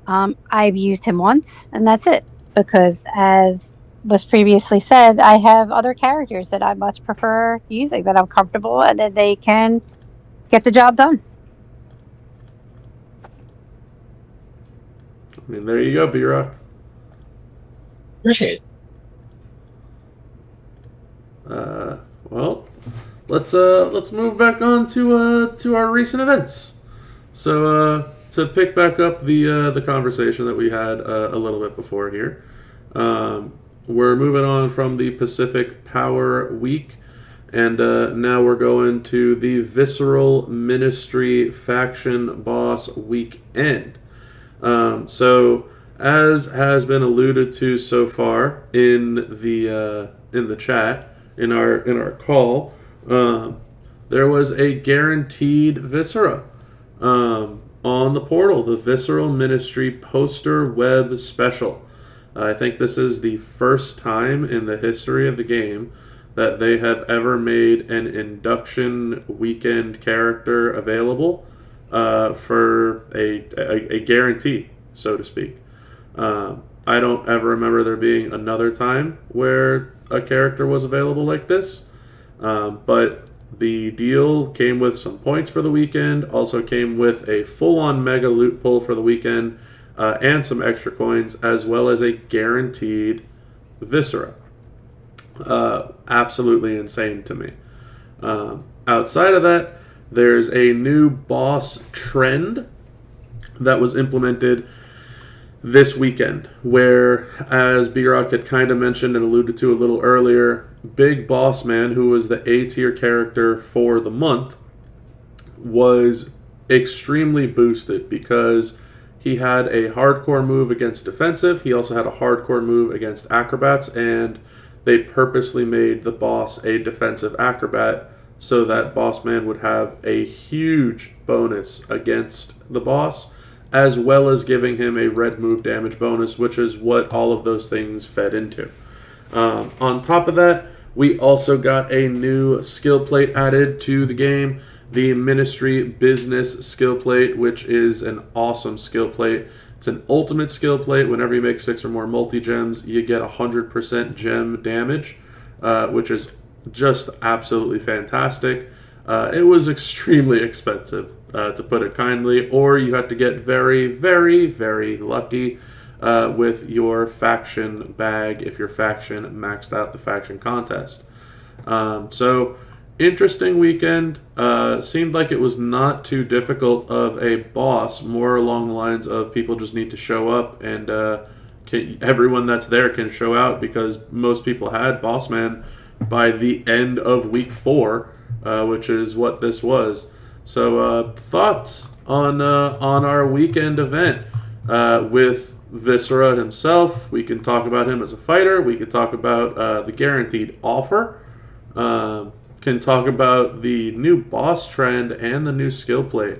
I've used him once, and that's it. Because as was previously said, I have other characters that I much prefer using, that I'm comfortable, and that they can get the job done. I mean, there you go, BeeRock. Appreciate it. Well, let's move back on to our recent events. So to pick back up the conversation that we had a little bit before here, we're moving on from the Pacific Power Week, and now we're going to the Visceral Ministry Faction Boss Weekend. So as has been alluded to so far in the chat, in our call, there was a guaranteed Viscera on on the portal, the Visceral Ministry poster web special. I think this is the first time in the history of the game that they have ever made an induction weekend character available for a guarantee, so to speak. I don't ever remember there being another time where a character was available like this, but the deal came with some points for the weekend, also came with a full-on mega loot pull for the weekend, and some extra coins, as well as a guaranteed Viscera. Absolutely insane to me. Outside of that, there's a new boss trend that was implemented this weekend, where, as BeeRock had kind of mentioned and alluded to a little earlier, Big Boss Man, who was the A tier character for the month, was extremely boosted because he had a hardcore move against defensive. He also had a hardcore move against acrobats, and they purposely made the boss a defensive acrobat so that Boss Man would have a huge bonus against the boss, as well as giving him a red move damage bonus, which is what all of those things fed into. On top of that, we also got a new skill plate added to the game, the Ministry Business skill plate, which is an awesome skill plate. It's an ultimate skill plate. Whenever you make 6 or more multi-gems, you get 100% gem damage, which is just absolutely fantastic. It was extremely expensive, to put it kindly, or you had to get very, very, very lucky with your faction bag if your faction maxed out the faction contest. So, interesting weekend. Seemed like it was not too difficult of a boss, more along the lines of people just need to show up and everyone that's there can show out, because most people had Boss Man by the end of week 4, which is what this was. So thoughts on our weekend event with Viscera himself. We can talk about him as a fighter. We can talk about the guaranteed offer. Can talk about the new boss trend and the new skill plate.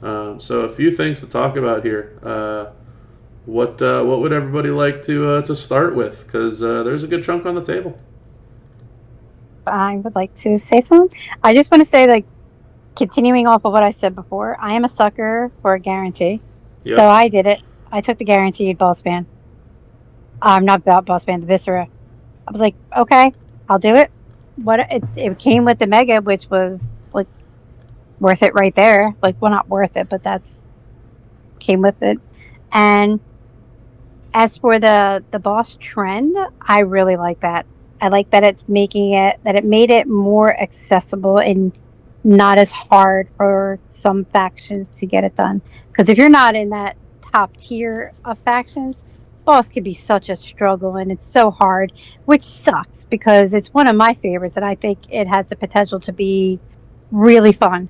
So a few things to talk about here. What would everybody like to start with? Because there's a good chunk on the table. I would like to say something. I just want to say, like, continuing off of what I said before, I am a sucker for a guarantee. Yep. So I did it. I took the guaranteed Boss Man. I'm not about Boss Man, the Viscera. I was like, okay, I'll do it. It came with the Mega, which was like worth it right there. Like, well, not worth it, but that's came with it. And as for the boss trend, I really like that. I like that it made it more accessible and not as hard for some factions to get it done. Because if you're not in that top tier of factions, boss can be such a struggle, and it's so hard, which sucks because it's one of my favorites, and I think it has the potential to be really fun.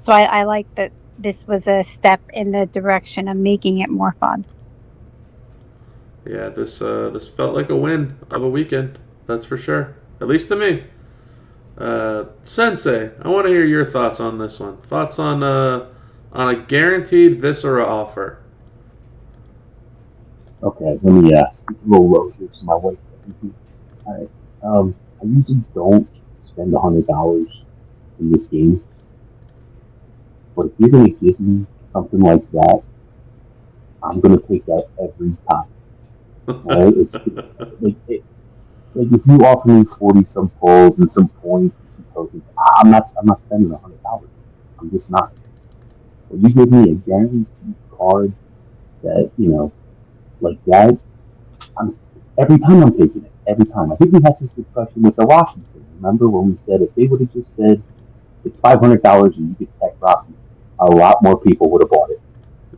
So I like that this was a step in the direction of making it more fun. Yeah, this felt like a win of a weekend. That's for sure. At least to me. Sensei, I want to hear your thoughts on this one. Thoughts on a guaranteed Viscera offer. Okay, let me speak a little low here so my wife doesn't hear. Alright, I usually don't spend $100 in this game. But if you're going to give me something like that, I'm going to take that every time. Alright, it's like if you offer me 40 some pulls and some points and some tokens, I'm not spending $100. I'm just not. When you give me a guaranteed card that, like that, every time I'm taking it. Every time. I think we had this discussion with the Washington. Remember when we said if they would have just said it's $500 and you get Tech Rocky, a lot more people would have bought it.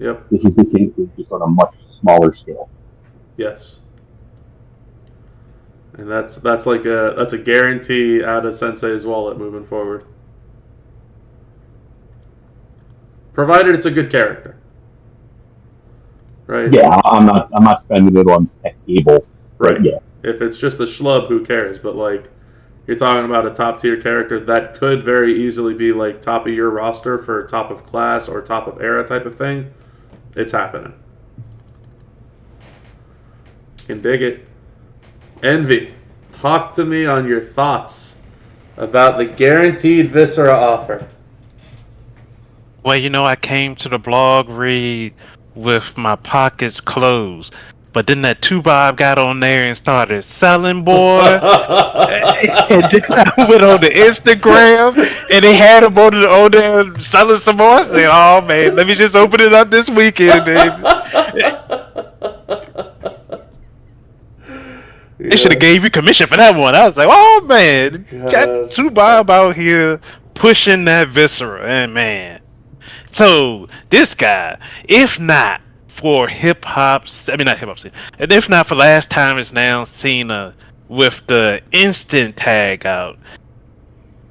Yep. This is the same thing, just on a much smaller scale. Yes. And that's a guarantee out of Sensei's wallet moving forward. Provided it's a good character. Right? Yeah, I'm not spending it on Tech Cable. Right. Yeah. If it's just a schlub, who cares? But like, You're talking about a top tier character that could very easily be like top of your roster for top of class or top of era type of thing. It's happening. Can dig it. Envy, talk to me on your thoughts about the guaranteed Viscera offer. Well, you know, I came to the blog read with my pockets closed. But then that 2Bob got on there and started selling, boy. And then I went on the Instagram and they had him on there selling some more. I said, oh, man, let me just open it up this weekend, baby. They should have gave you commission for that one. I was like, oh, man. Got 2Bob out here pushing that Viscera. And, man. So, this guy, if not for hip-hop, I mean, not hip-hop scene, and if not for last time it's now Cena with the instant tag out,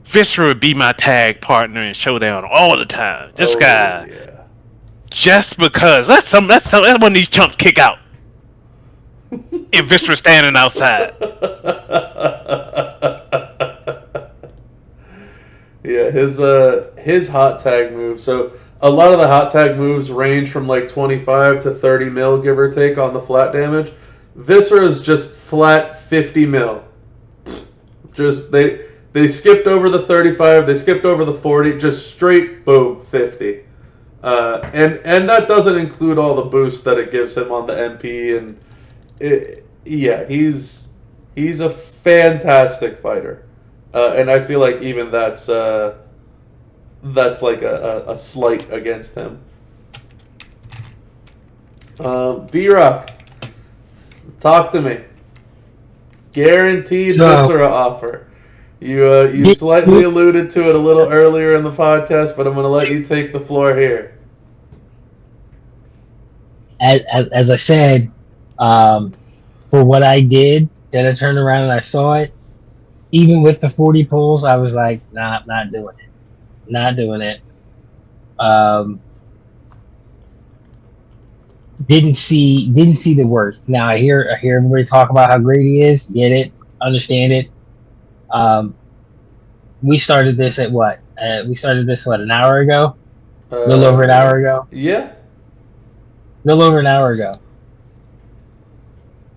Viscera would be my tag partner in Showdown all the time. This guy, just because, let one of these chumps kick out. If Viscera standing outside. Yeah, his hot tag move. So a lot of the hot tag moves range from like 25 to 30 mil, give or take, on the flat damage. Viscera is just flat 50 mil. Just they skipped over the 35, they skipped over the 40, just straight boom 50. And that doesn't include all the boost that it gives him on the MP and he's a fantastic fighter. And I feel like even that's like a slight against him. BeeRock, talk to me. Guaranteed Viscera offer. You slightly alluded to it a little earlier in the podcast, but I'm going to let you take the floor here. As I said, for what I did, then I turned around and I saw it. Even with the 40 pulls, I was like, nah, not doing it. Not doing it. Didn't see the worth. Now I hear everybody talk about how great he is. Get it, understand it. We started this at what? An hour ago? A little over an hour ago. Yeah. A little over an hour ago.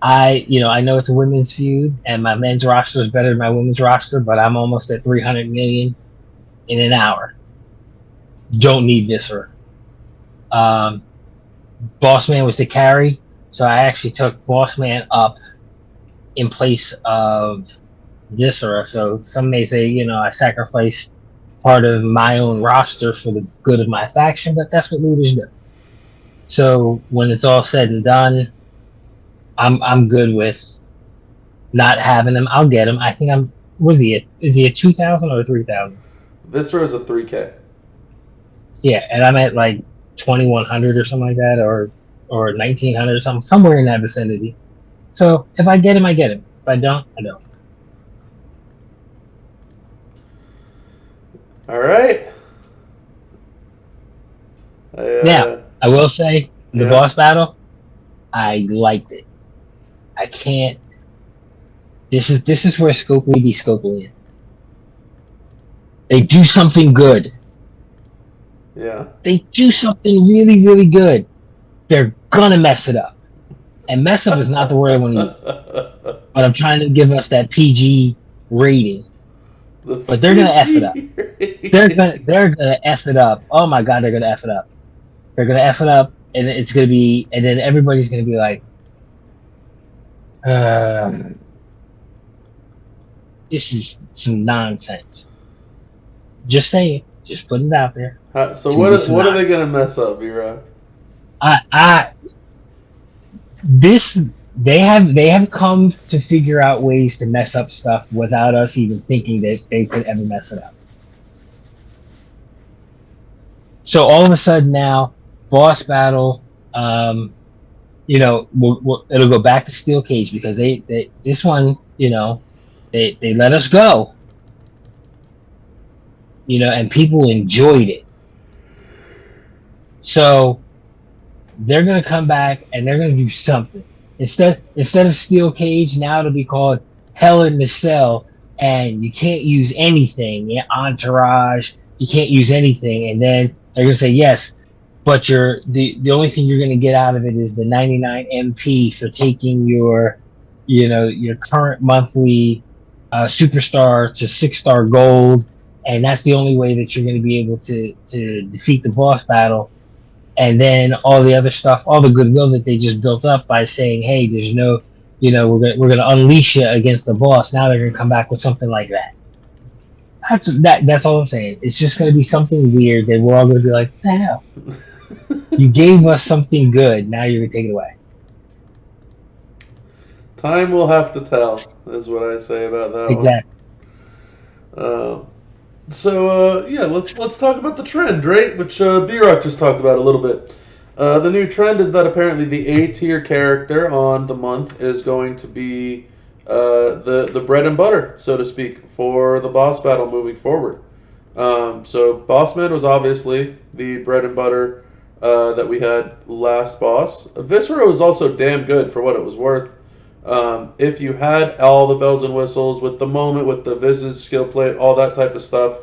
I know it's a women's feud, and my men's roster is better than my women's roster, but I'm almost at 300 million in an hour. Don't need Viscera. Bossman was the carry, so I actually took Bossman up in place of Viscera. So some may say, I sacrificed part of my own roster for the good of my faction, but that's what leaders do. So when it's all said and done, I'm good with not having him. I'll get him. I think is he a 2,000 or a 3,000? Viscera is a 3K. Yeah, and I'm at like 2,100 or something like that, or 1,900 or something, somewhere in that vicinity. So if I get him, I get him. If I don't, I don't. All right. Now, I will say, the boss battle, I liked it. I can't. This is where Scopely be Scopely. They do something good. Yeah. They do something really, really good. They're gonna mess it up. And mess up is not the word I want to use. But I'm trying to give us that PG rating. But they're gonna F it up. They're gonna F it up. Oh my god, they're gonna F it up. They're gonna F it up, and it's gonna be, and then everybody's gonna be like, this is some nonsense. Just say it. Just put it out there. So what are they gonna mess up, BeeRock? They have come to figure out ways to mess up stuff without us even thinking that they could ever mess it up. So all of a sudden now, boss battle, it'll go back to steel cage because they this one, they let us go, and people enjoyed it. So they're gonna come back and they're gonna do something. Instead of steel cage, now it'll be called Hell in the Cell, and you can't use anything, entourage, you can't use anything, and then they're gonna say yes, but the only thing you're gonna get out of it is the 99 MP for taking your your current monthly superstar to 6-star gold, and that's the only way that you're gonna be able to defeat the boss battle. And then all the other stuff, all the goodwill that they just built up by saying, "Hey, there's no, we're gonna unleash you against the boss." Now they're gonna come back with something like that. That's all I'm saying. It's just gonna be something weird that we're all gonna be like, "The hell? You gave us something good. Now you're gonna take it away." Time will have to tell, is what I say about that Exactly. one. Yeah, let's talk about the trend, right? Which BeeRock just talked about a little bit. The new trend is that apparently the A tier character on the month is going to be the bread and butter, so to speak, for the boss battle moving forward. So Bossman was obviously the bread and butter that we had last boss. Visceral was also damn good for what it was worth. If you had all the bells and whistles with the moment, with the Visage skill plate, all that type of stuff,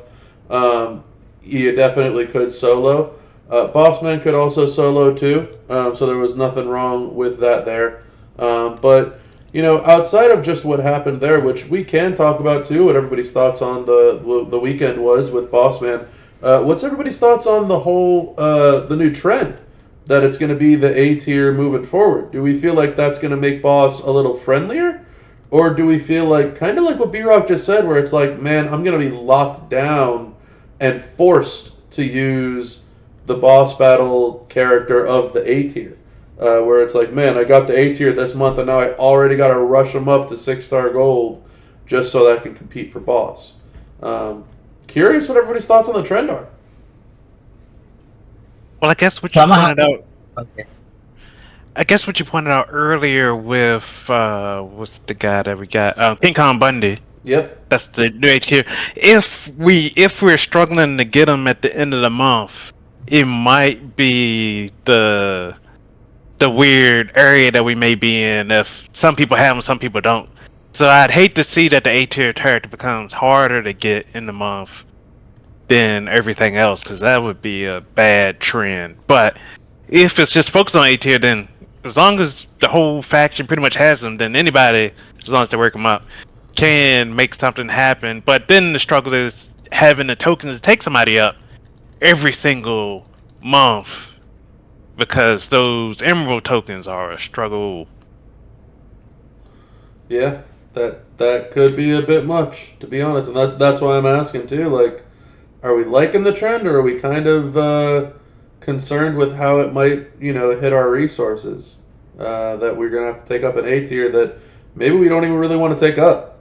you definitely could solo. Bossman could also solo too, so there was nothing wrong with that there. But outside of just what happened there, which we can talk about too, what everybody's thoughts on the weekend was with Bossman. What's everybody's thoughts on the whole the new trend? That it's going to be the A tier moving forward. Do we feel like that's going to make boss a little friendlier? Or do we feel like, kind of like what BeeRock just said, where it's like, man, I'm going to be locked down and forced to use the boss battle character of the A tier? Where it's like, man, I got the A tier this month and now I already got to rush them up to 6-star gold just so that I can compete for boss. Curious what everybody's thoughts on the trend are. Well, I guess what you pointed out. Okay. I guess what you pointed out earlier with what's the guy that we got? King Kong Bundy. Yep. That's the new H tier. If we're struggling to get him at the end of the month, it might be the weird area that we may be in. If some people have them, some people don't. So I'd hate to see that the A tier character becomes harder to get in the month than everything else, because that would be a bad trend. But if it's just focused on A tier, then as long as the whole faction pretty much has them, then anybody, as long as they work them up, can make something happen. But then the struggle is having the tokens to take somebody up every single month, because those emerald tokens are a struggle. Yeah, that could be a bit much, to be honest, and that's why I'm asking too. Like, are we liking the trend, or are we kind of concerned with how it might, hit our resources? That we're gonna have to take up an A tier that maybe we don't even really want to take up.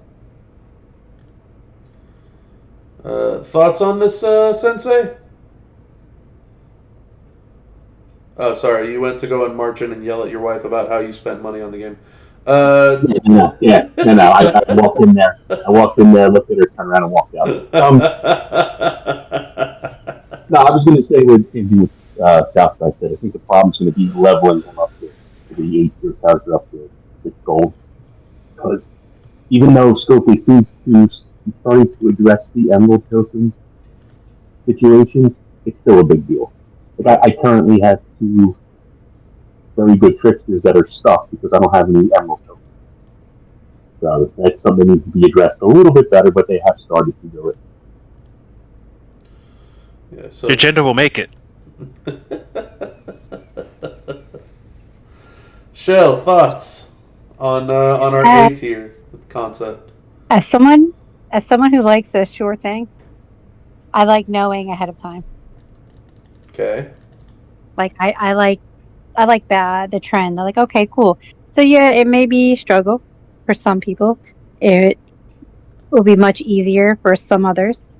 Thoughts on this, Sensei? Oh, sorry, you went to go and march in and yell at your wife about how you spent money on the game. No. I walked in there. Looked at her, turned around, and walked out. No, I was going to say the same thing with Southside said. I think the problem's going to be leveling them up to the 8-tier character up to 6 gold. Because even though Scopely seems to be starting to address the Emerald token situation, it's still a big deal. Like I currently have 2 very good tricksters that are stuck because I don't have any Emerald tokens. So that's something that needs to be addressed a little bit better, but they have started to do it. Yeah, so Your gender will make it. Shell, thoughts on our A tier concept? As someone who likes a sure thing, I like knowing ahead of time. Okay. Like I like the trend. They're like, okay, cool. So yeah, it may be a struggle for some people. It will be much easier for some others.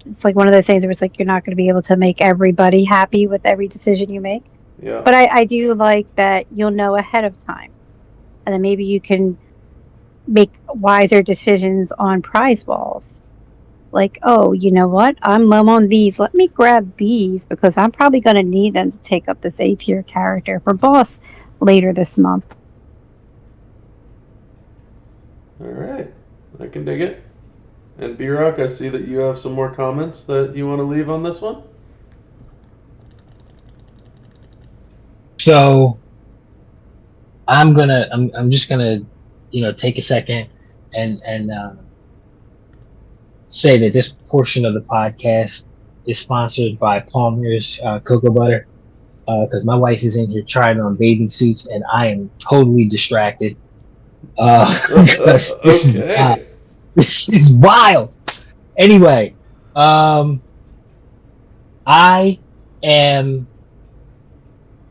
It's like one of those things where it's like you're not going to be able to make everybody happy with every decision you make. Yeah. But I do like that you'll know ahead of time. And then maybe you can make wiser decisions on prize balls. Like, oh, you know what? I'm low on these. Let me grab these because I'm probably going to need them to take up this A tier character for boss later this month. All right. I can dig it. And BeeRock, I see that you have some more comments that you want to leave on this one. So I'm just gonna, take a second and say that this portion of the podcast is sponsored by Palmer's Cocoa Butter, because my wife is in here trying on bathing suits and I am totally distracted. Because Okay. this is wild. Anyway, I am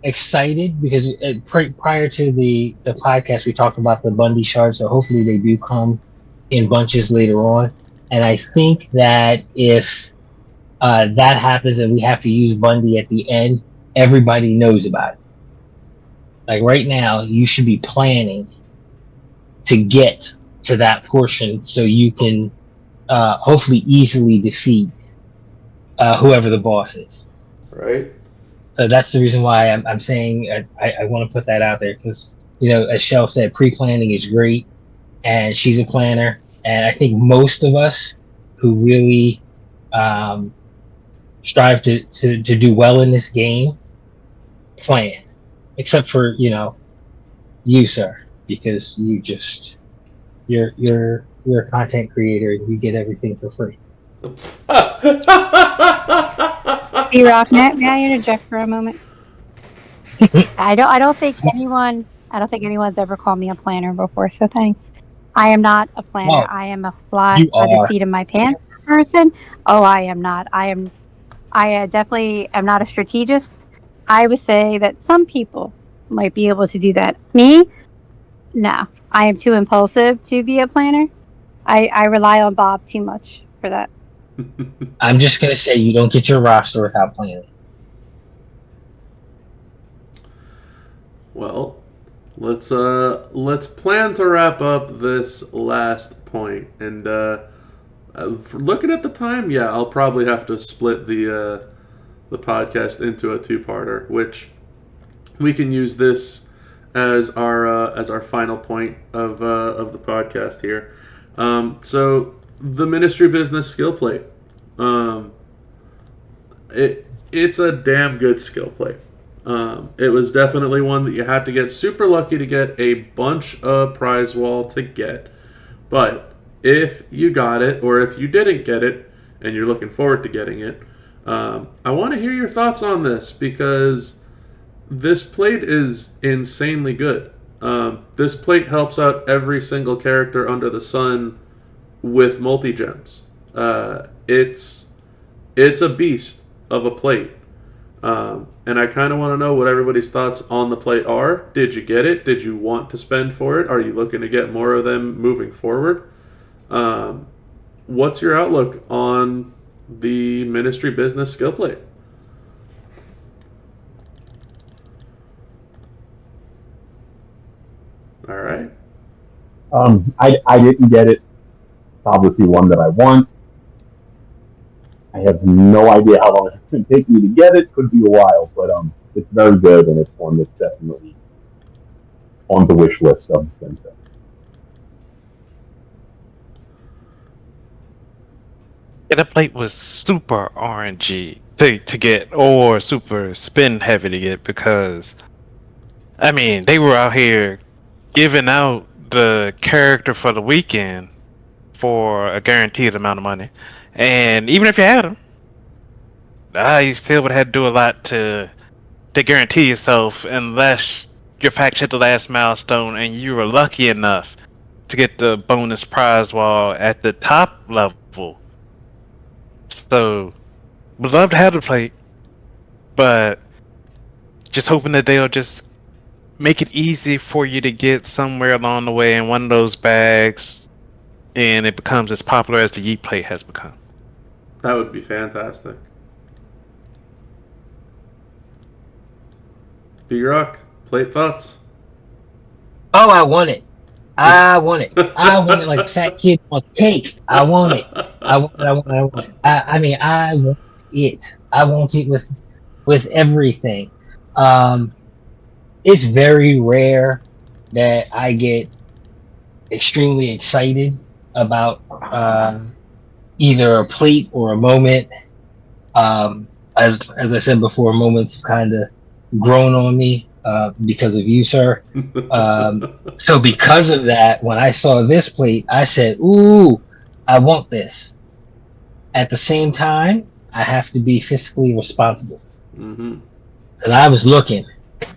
excited because prior to the podcast we talked about the Bundy shards, so hopefully they do come in bunches later on. And I think that if that happens and we have to use Bundy at the end, everybody knows about it. Like right now, you should be planning to get to that portion so you can hopefully easily defeat whoever the boss is. Right. So that's the reason why I'm saying I want to put that out there because, as Shell said, pre-planning is great, and she's a planner. And I think most of us who really strive to do well in this game plan, except for, you, sir, because you're a content creator and you get everything for free. BeeRock, may I interject for a moment? I don't think anyone's ever called me a planner before, so thanks. I am not a planner. Oh, I am a fly you by the are. seat of my pants person. Oh, I am not. I definitely am not a strategist. I would say that some people might be able to do that. Me, no. I am too impulsive to be a planner. I rely on Bob too much for that. I'm just gonna say you don't get your roster without planning. Well, let's plan to wrap up this last point. And looking at the time, yeah, I'll probably have to split the podcast into a two-parter, which we can use this as our final point of the podcast here. So the ministry business skill plate. It's a damn good skill plate. It was definitely one that you had to get super lucky to get a bunch of prize wall to get. But if you got it, or if you didn't get it, and you're looking forward to getting it, I want to hear your thoughts on this, because this plate is insanely good. This plate helps out every single character under the sun with multi-gems. It's a beast of a plate. And I kind of want to know what everybody's thoughts on the plate are. Did you get it? Did you want to spend for it? Are you looking to get more of them moving forward? What's your outlook on the ministry business skill plate? All right. I didn't get it. It's obviously one that I want. I have no idea how long it's going to take me to get it. Could be a while, but it's very good, and it's one that's definitely on the wish list of the Sensei. Yeah, that plate was super RNG to get, or super spin heavy to get, because I mean they were out here giving out the character for the weekend for a guaranteed amount of money, and even if you had them, you still would have had to do a lot to guarantee yourself, unless your faction hit the last milestone and you were lucky enough to get the bonus prize wall at the top level. So, would love to have the plate, but just hoping that they'll just make it easy for you to get somewhere along the way in one of those bags, and it becomes as popular as the Yeet plate has become. That would be fantastic. BeeRock, plate thoughts? Oh, I want it. I want it. I want it like fat kid on cake. I want it. I want it. I mean, I want it. I want it with everything. It's very rare that I get extremely excited about either a plate or a moment. As I said before, moments have kind of grown on me because of you, sir. So because of that, when I saw this plate, I said, "Ooh, I want this." At the same time, I have to be fiscally responsible. Mm-hmm. Because I was looking,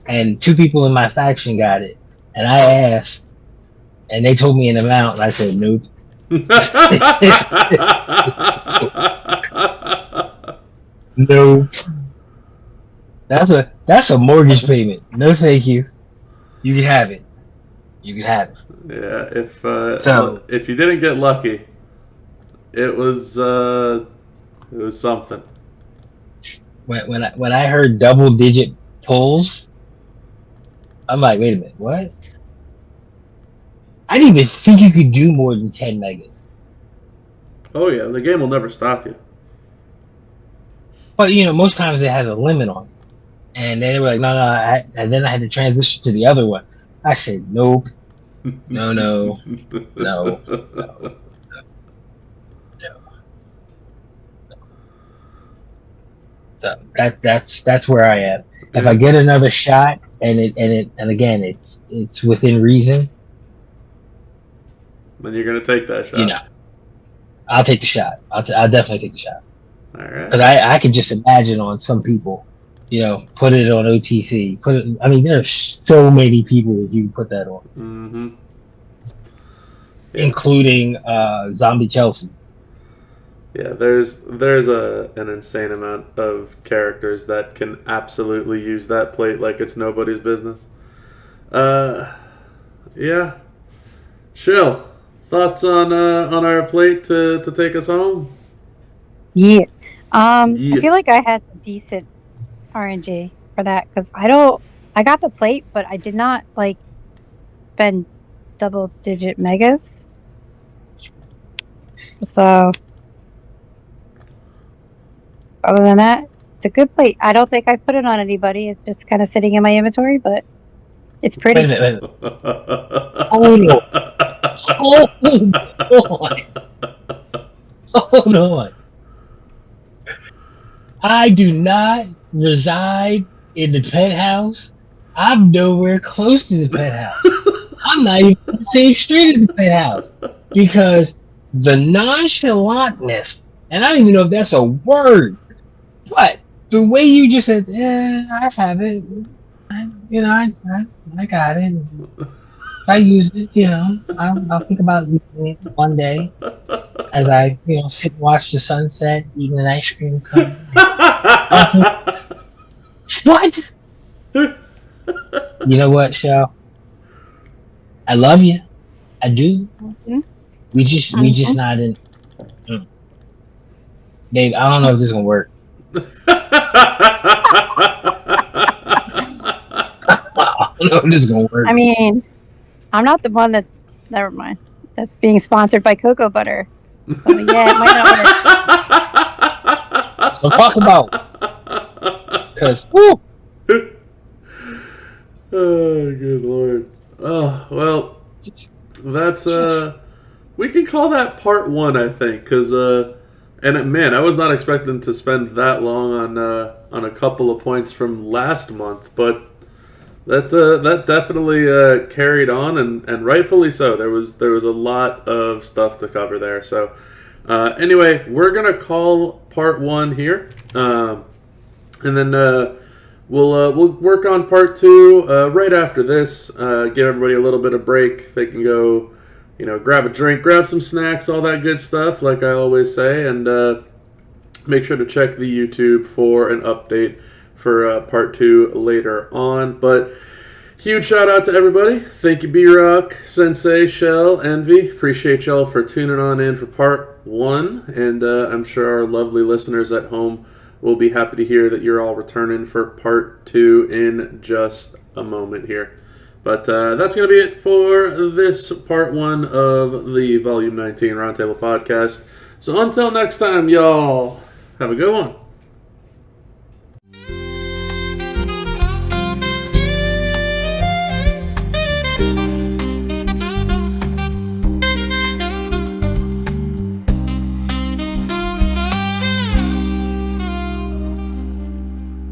and 2 people in my faction got it, and I asked, and they told me an amount, and I said, "Nope." Nope. That's a mortgage payment. No, thank you. You can have it. You can have it. Yeah, So if you didn't get lucky, it was something. when I heard double digit pulls, I'm like, wait a minute, what? I didn't even think you could do more than 10 megas. Oh yeah, the game will never stop you. But most times it has a limit on it. And then they were like, no, and then I had to transition to the other one. I said, nope, no. So that's where I am. If I get another shot, and again, it's within reason, then you're gonna take that shot. I'll take the shot. I'll definitely take the shot. All right. Because I could just imagine on some people, put it on OTC. I mean, there are so many people that you can put that on, Mm-hmm. including Zombie Chelsea. Yeah, there's an insane amount of characters that can absolutely use that plate like it's nobody's business. Yeah. Shill, thoughts on our plate to take us home? Yeah. I feel like I had some decent RNG for that because I got the plate, but I did not spend double digit megas. So other than that, it's a good plate. I don't think I put it on anybody. It's just kind of sitting in my inventory, but it's pretty. Wait a minute. Hold on. I do not reside in the penthouse. I'm nowhere close to the penthouse. I'm not even on the same street as the penthouse because the nonchalantness, and I don't even know if that's a word, but the way you just said, I have it. I got it. If I use it, I'll think about using it one day as I, sit and watch the sunset, eating an ice cream cone. What? You know what, Shell? I love you. I do. Mm-hmm. We just not in. Babe, I don't know if this is gonna work. I don't know if this is gonna work. I mean, I'm not the one that's. Never mind. That's being sponsored by cocoa butter. So yeah, it might not work. So talk about. Because woo. Oh, good lord. Oh, well, that's we can call that part 1, I think, because and man, I was not expecting to spend that long on a couple of points from last month, but that definitely carried on, and rightfully so. There was a lot of stuff to cover there. So anyway, we're gonna call part 1 here, and then we'll work on part 2 right after this. Give everybody a little bit of break. They can go, grab a drink, grab some snacks, all that good stuff, like I always say, and make sure to check the YouTube for an update for part 2 later on. But huge shout out to everybody. Thank you, BeeRock, Sensei, Shell, Envy. Appreciate y'all for tuning on in for part 1, and I'm sure our lovely listeners at home will be happy to hear that you're all returning for part 2 in just a moment here. But that's going to be it for this part 1 of the Volume 19 Roundtable Podcast. So until next time, y'all, have a good one.